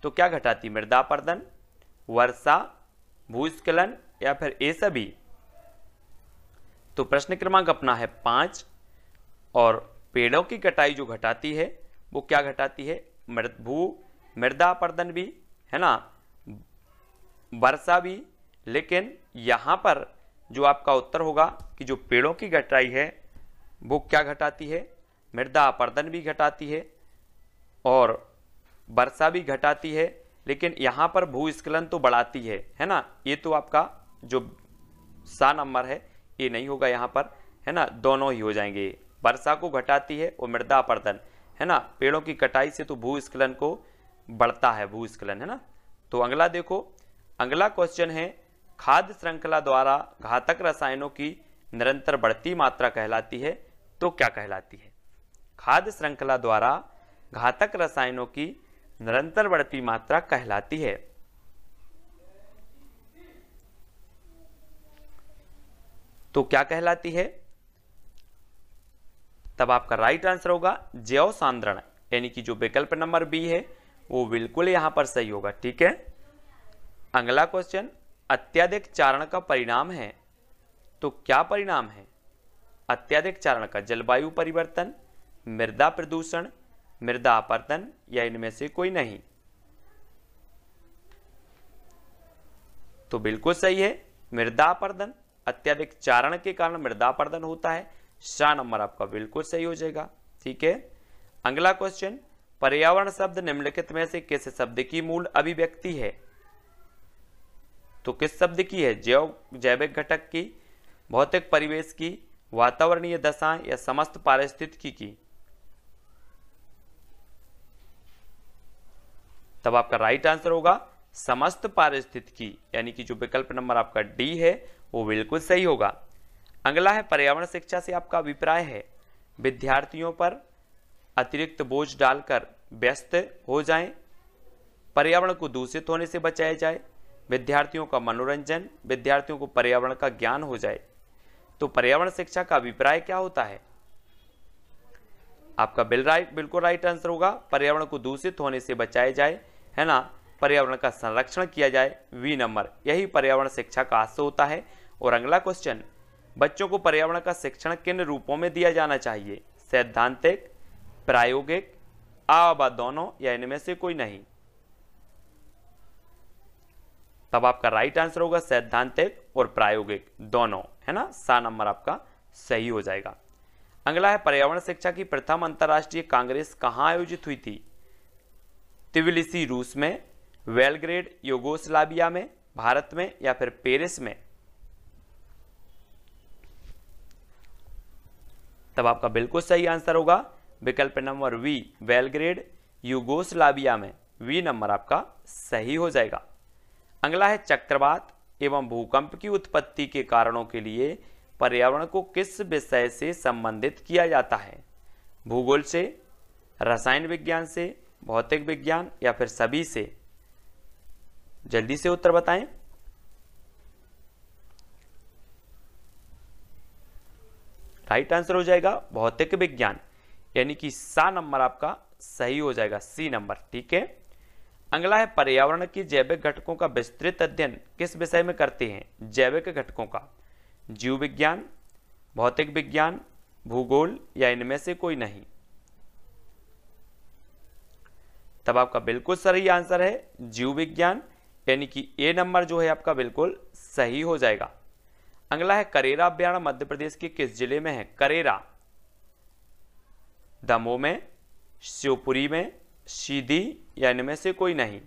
तो क्या घटाती? मृदापर्दन, वर्षा, भूस्खलन या फिर ये सभी? तो प्रश्न क्रमांक अपना है 5 और पेड़ों की कटाई जो घटाती है वो क्या घटाती है? मृदापर्दन भी है ना, वर्षा भी। लेकिन यहां पर जो आपका उत्तर होगा कि जो पेड़ों की कटाई है वो क्या घटाती है? मृदापर्दन भी घटाती है और वर्षा भी घटाती है, लेकिन यहां पर भूस्खलन तो बढ़ाती है ना। ये तो आपका जो सा नंबर है ये नहीं होगा यहाँ पर, है ना, दोनों ही हो जाएंगे। वर्षा को घटाती है और मृदापर्दन, है ना, पेड़ों की कटाई से तो भूस्खलन को बढ़ता है, भूस्खलन, है ना। तो अगला देखो, अगला क्वेश्चन है खाद्य श्रृंखला द्वारा घातक रसायनों की निरंतर बढ़ती मात्रा कहलाती है तो क्या कहलाती है? खाद्य श्रृंखला द्वारा घातक रसायनों की निरंतर बढ़ती मात्रा कहलाती है। तो क्या कहलाती है? तब आपका राइट आंसर होगा जैव सांद्रण, यानी कि जो विकल्प नंबर बी है वो बिल्कुल यहां पर सही होगा, ठीक है। अगला क्वेश्चन, अत्यधिक चारण का परिणाम है तो क्या परिणाम है? अत्यधिक चारण का जलवायु परिवर्तन, मृदा प्रदूषण, मृदा अपरदन या इनमें से कोई नहीं? तो बिल्कुल सही है मृदा अपरदन। अत्यधिक चारण के कारण मृदा अपरदन होता है, सा नंबर आपका बिल्कुल सही हो जाएगा, ठीक है। अगला क्वेश्चन, पर्यावरण शब्द निम्नलिखित में से किस शब्द की मूल अभिव्यक्ति है? तो किस शब्द की है? जैविक घटक की, भौतिक परिवेश की, वातावरणीय दशाएं या समस्त पारिस्थितिकी की? तब आपका राइट आंसर होगा समस्त पारिस्थितिकी, यानी कि जो विकल्प नंबर आपका डी है वो बिल्कुल सही होगा। अगला है पर्यावरण शिक्षा से आपका अभिप्राय है विद्यार्थियों पर अतिरिक्त बोझ डालकर व्यस्त हो जाएं, पर्यावरण को दूषित होने से बचाया जाए, विद्यार्थियों का मनोरंजन, विद्यार्थियों को पर्यावरण का ज्ञान हो जाए। तो पर्यावरण शिक्षा का अभिप्राय क्या होता है? आपका बिल्कुल राइट आंसर होगा पर्यावरण को दूषित होने से बचाया जाए, है ना, पर्यावरण का संरक्षण किया जाए, वी नंबर, यही पर्यावरण शिक्षा का आशय होता है। और अगला क्वेश्चन, बच्चों को पर्यावरण का शिक्षण किन रूपों में दिया जाना चाहिए? सैद्धांतिक, प्रायोगिक, व दोनों या इनमें से कोई नहीं? तब आपका राइट आंसर होगा सैद्धांतिक और प्रायोगिक दोनों, है ना, सा नंबर आपका सही हो जाएगा। अगला है पर्यावरण शिक्षा की प्रथम अंतर्राष्ट्रीय कांग्रेस कहाँ आयोजित हुई थी? त्बिलिसी रूस में, बेलग्रेड यूगोस्लाविया में, भारत में या फिर पेरिस में? तब आपका बिल्कुल सही आंसर होगा विकल्प नंबर वी, बेलग्रेड यूगोस्लाविया में। वी नंबर आपका सही हो जाएगा। अगला है चक्रवात एवं भूकंप की उत्पत्ति के कारणों के लिए पर्यावरण को किस विषय से संबंधित किया जाता है? भूगोल से, रसायन विज्ञान से, भौतिक विज्ञान या फिर सभी से? जल्दी से उत्तर बताएं। राइट आंसर हो जाएगा भौतिक विज्ञान, यानी कि सा नंबर आपका सही हो जाएगा, सी नंबर। ठीक है। अगला है पर्यावरण के जैविक घटकों का विस्तृत अध्ययन किस विषय में करते हैं? जैविक घटकों का जीव विज्ञान, भौतिक विज्ञान, भूगोल या इनमें से कोई नहीं? तब आपका बिल्कुल सही आंसर है जीव विज्ञान, यानी कि ए नंबर जो है आपका बिल्कुल सही हो जाएगा। अगला है करेरा अभ्यारण्य मध्य प्रदेश के किस जिले में है? करेरा दमोह में, शिवपुरी में, सीधी या इनमें से कोई नहीं?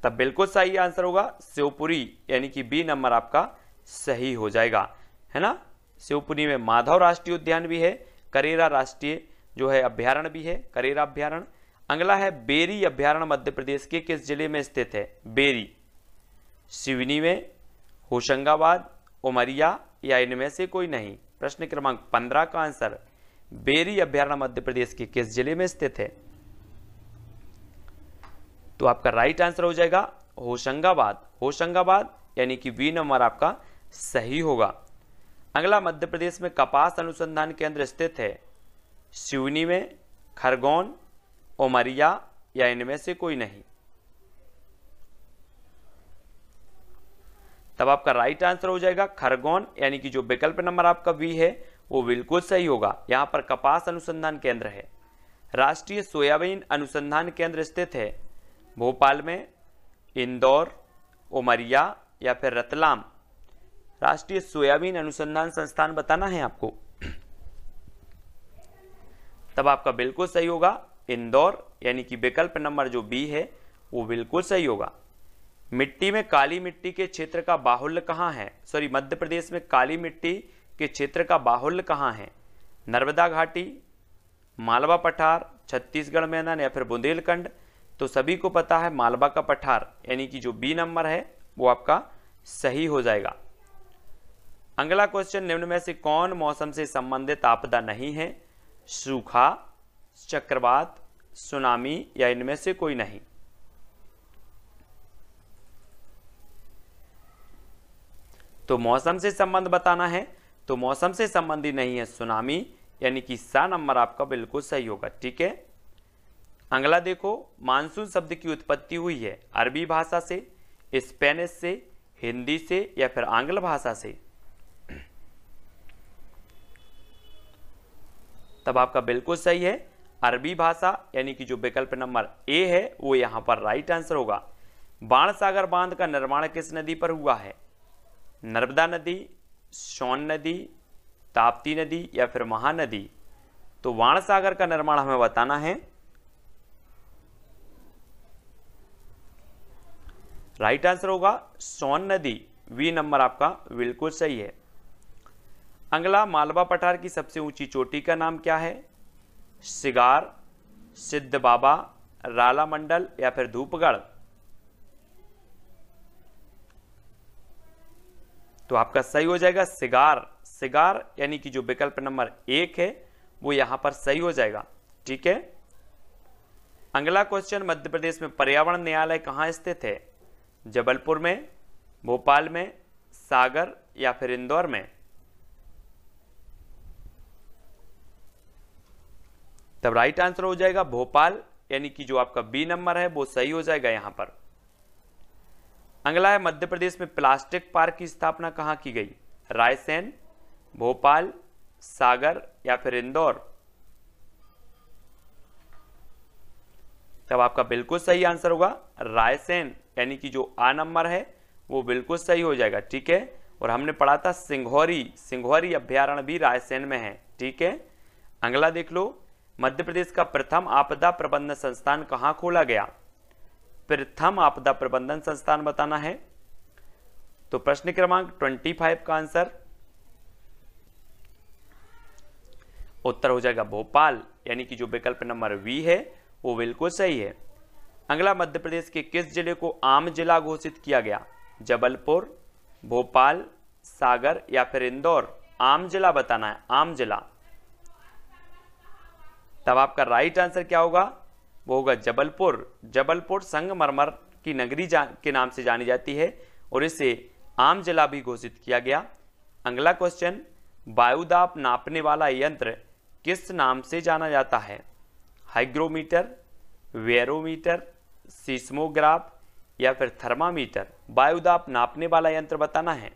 तब बिल्कुल सही आंसर होगा शिवपुरी, यानी कि बी नंबर आपका सही हो जाएगा, है ना। शिवपुरी में माधव राष्ट्रीय उद्यान भी है, करेरा राष्ट्रीय जो है अभ्यारण्य भी है, करेरा अभ्यारण्य। अगला है बेरी अभ्यारण्य मध्य प्रदेश के किस जिले में स्थित है? बेरी सिवनी में, होशंगाबाद, उमरिया या इनमें से कोई नहीं? प्रश्न क्रमांक 15 का आंसर बेरी अभ्यारण्य मध्य प्रदेश के किस जिले में स्थित है? तो आपका राइट आंसर हो जाएगा होशंगाबाद, होशंगाबाद, यानी कि बी नंबर आपका सही होगा। अगला मध्य प्रदेश में कपास अनुसंधान केंद्र स्थित है? सिवनी में, खरगोन, उमरिया या इनमें से कोई नहीं? तब आपका राइट आंसर हो जाएगा खरगोन, यानी कि जो विकल्प नंबर आपका बी है वो बिल्कुल सही होगा। यहां पर कपास अनुसंधान केंद्र है। राष्ट्रीय सोयाबीन अनुसंधान केंद्र स्थित है भोपाल में, इंदौर, उमरिया या फिर रतलाम? राष्ट्रीय सोयाबीन अनुसंधान संस्थान बताना है आपको। तब आपका बिल्कुल सही होगा इंदौर, यानी कि विकल्प नंबर जो बी है वो बिल्कुल सही होगा। मिट्टी में काली मिट्टी के क्षेत्र का बाहुल्य कहां है? सॉरी, मध्य प्रदेश में काली मिट्टी के क्षेत्र का बाहुल्य कहां है? नर्मदा घाटी, मालवा पठार, छत्तीसगढ़ मैदान या फिर बुंदेलखंड? तो सभी को पता है मालवा का पठार, यानी कि जो बी नंबर है वो आपका सही हो जाएगा। अगला क्वेश्चन, निम्न में से कौन मौसम से संबंधित आपदा नहीं है? सूखा, चक्रवात, सुनामी या इनमें से कोई नहीं? तो मौसम से संबंध बताना है, तो मौसम से संबंधी नहीं है सुनामी, यानी कि सा नंबर आपका बिल्कुल सही होगा। ठीक है। अगला देखो, मानसून शब्द की उत्पत्ति हुई है अरबी भाषा से, स्पेनिश से, हिंदी से या फिर आंग्ल भाषा से? तब आपका बिल्कुल सही है अरबी भाषा, यानी कि जो विकल्प नंबर ए है वो यहां पर राइट आंसर होगा। बाणसागर बांध का निर्माण किस नदी पर हुआ है? नर्मदा नदी, सोन नदी, ताप्ती नदी या फिर महानदी? तो बाणसागर का निर्माण हमें बताना है। राइट आंसर होगा सोन नदी, वी नंबर आपका बिल्कुल सही है। अगला, मालवा पठार की सबसे ऊंची चोटी का नाम क्या है? सिगार, सिद्ध बाबा, राला मंडल या फिर धूपगढ़? तो आपका सही हो जाएगा सिगार, सिगार, यानी कि जो विकल्प नंबर 1 है वो यहां पर सही हो जाएगा। ठीक है। अगला क्वेश्चन, मध्य प्रदेश में पर्यावरण न्यायालय कहां स्थित है? जबलपुर में, भोपाल में, सागर या फिर इंदौर में? तब राइट आंसर हो जाएगा भोपाल, यानी कि जो आपका बी नंबर है वो सही हो जाएगा यहां पर। अगला है, मध्य प्रदेश में प्लास्टिक पार्क की स्थापना कहां की गई? रायसेन, भोपाल, सागर या फिर इंदौर? तब आपका बिल्कुल सही आंसर होगा रायसेन, यानी कि जो आ नंबर है वो बिल्कुल सही हो जाएगा। ठीक है, और हमने पढ़ा था सिंघौरी अभ्यारण्य भी रायसेन में है। ठीक है, अगला देख लो, मध्य प्रदेश का प्रथम आपदा प्रबंधन संस्थान कहां खोला गया? प्रथम आपदा प्रबंधन संस्थान बताना है। तो प्रश्न क्रमांक 25 का आंसर उत्तर हो जाएगा भोपाल, यानी कि जो विकल्प नंबर बी है वो बिल्कुल सही है। अगला, मध्य प्रदेश के किस जिले को आम जिला घोषित किया गया? जबलपुर, भोपाल, सागर या फिर इंदौर? आम जिला बताना है, आम जिला। तब आपका राइट आंसर क्या होगा? वो होगा जबलपुर। जबलपुर संगमरमर की नगरी के नाम से जानी जाती है और इसे आम जिला भी घोषित किया गया। अगला क्वेश्चन, वायुदाब नापने वाला यंत्र किस नाम से जाना जाता है? हाइग्रोमीटर, वेरोमीटर, सीस्मोग्राफ या फिर थर्मामीटर? वायुदाब नापने वाला यंत्र बताना है।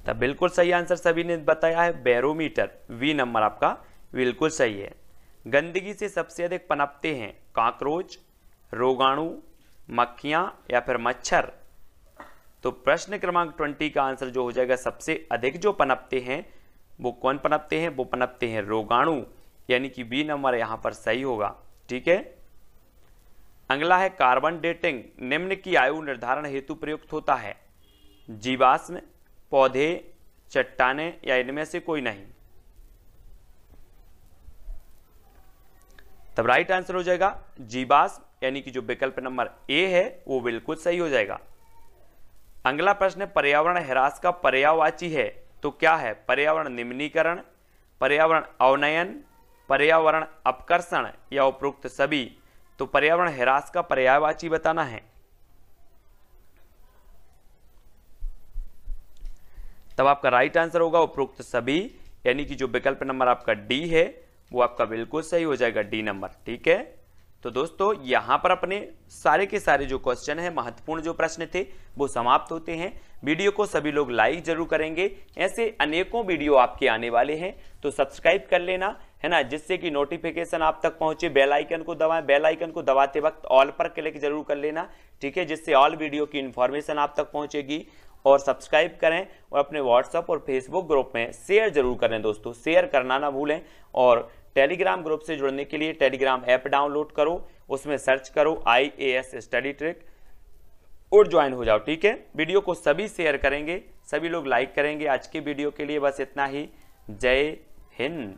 तब बिल्कुल सही आंसर सभी ने बताया है बैरोमीटर, वी नंबर आपका बिल्कुल सही है। गंदगी से सबसे अधिक पनपते हैं कॉकरोच, रोगाणु, मक्खियां या फिर मच्छर? तो प्रश्न क्रमांक 20 का आंसर जो हो जाएगा, सबसे अधिक जो पनपते हैं वो कौन पनपते हैं? वो पनपते हैं रोगाणु, यानी कि बी नंबर यहां पर सही होगा। ठीक है, अगला है कार्बन डेटिंग निम्न की आयु निर्धारण हेतु प्रयुक्त होता है? जीवाश्म, पौधे, चट्टाने या इनमें से कोई नहीं? तब राइट आंसर हो जाएगा जीवाश्म, यानी कि जो विकल्प नंबर ए है वो बिल्कुल सही हो जाएगा। अगला प्रश्न, पर्यावरण ह्रास का पर्यायवाची है तो क्या है? पर्यावरण निम्नीकरण, पर्यावरण अवनयन, पर्यावरण अपकर्षण या उपरोक्त सभी? तो पर्यावरण ह्रास का पर्यायवाची बताना है। तब आपका राइट आंसर होगा उपरोक्त सभी, यानी कि जो विकल्प नंबर आपका डी है वो आपका बिल्कुल सही हो जाएगा, डी नंबर। ठीक है, तो दोस्तों यहां पर अपने सारे के सारे जो क्वेश्चन है, महत्वपूर्ण जो प्रश्न थे वो समाप्त होते हैं। वीडियो को सभी लोग लाइक जरूर करेंगे, ऐसे अनेकों वीडियो आपके आने वाले हैं, तो सब्सक्राइब कर लेना है ना, जिससे कि नोटिफिकेशन आप तक पहुंचे। बेल आइकन को दबाएं, बेल आइकन को दबाते वक्त ऑल पर क्लिक जरूर कर लेना। ठीक है, जिससे ऑल वीडियो की इंफॉर्मेशन आप तक पहुंचेगी। और सब्सक्राइब करें और अपने व्हाट्सएप और फेसबुक ग्रुप में शेयर जरूर करें दोस्तों, शेयर करना ना भूलें। और टेलीग्राम ग्रुप से जुड़ने के लिए टेलीग्राम ऐप डाउनलोड करो, उसमें सर्च करो IAS स्टडी ट्रिक और ज्वाइन हो जाओ। ठीक है, वीडियो को सभी शेयर करेंगे, सभी लोग लाइक करेंगे। आज के वीडियो के लिए बस इतना ही। जय हिंद।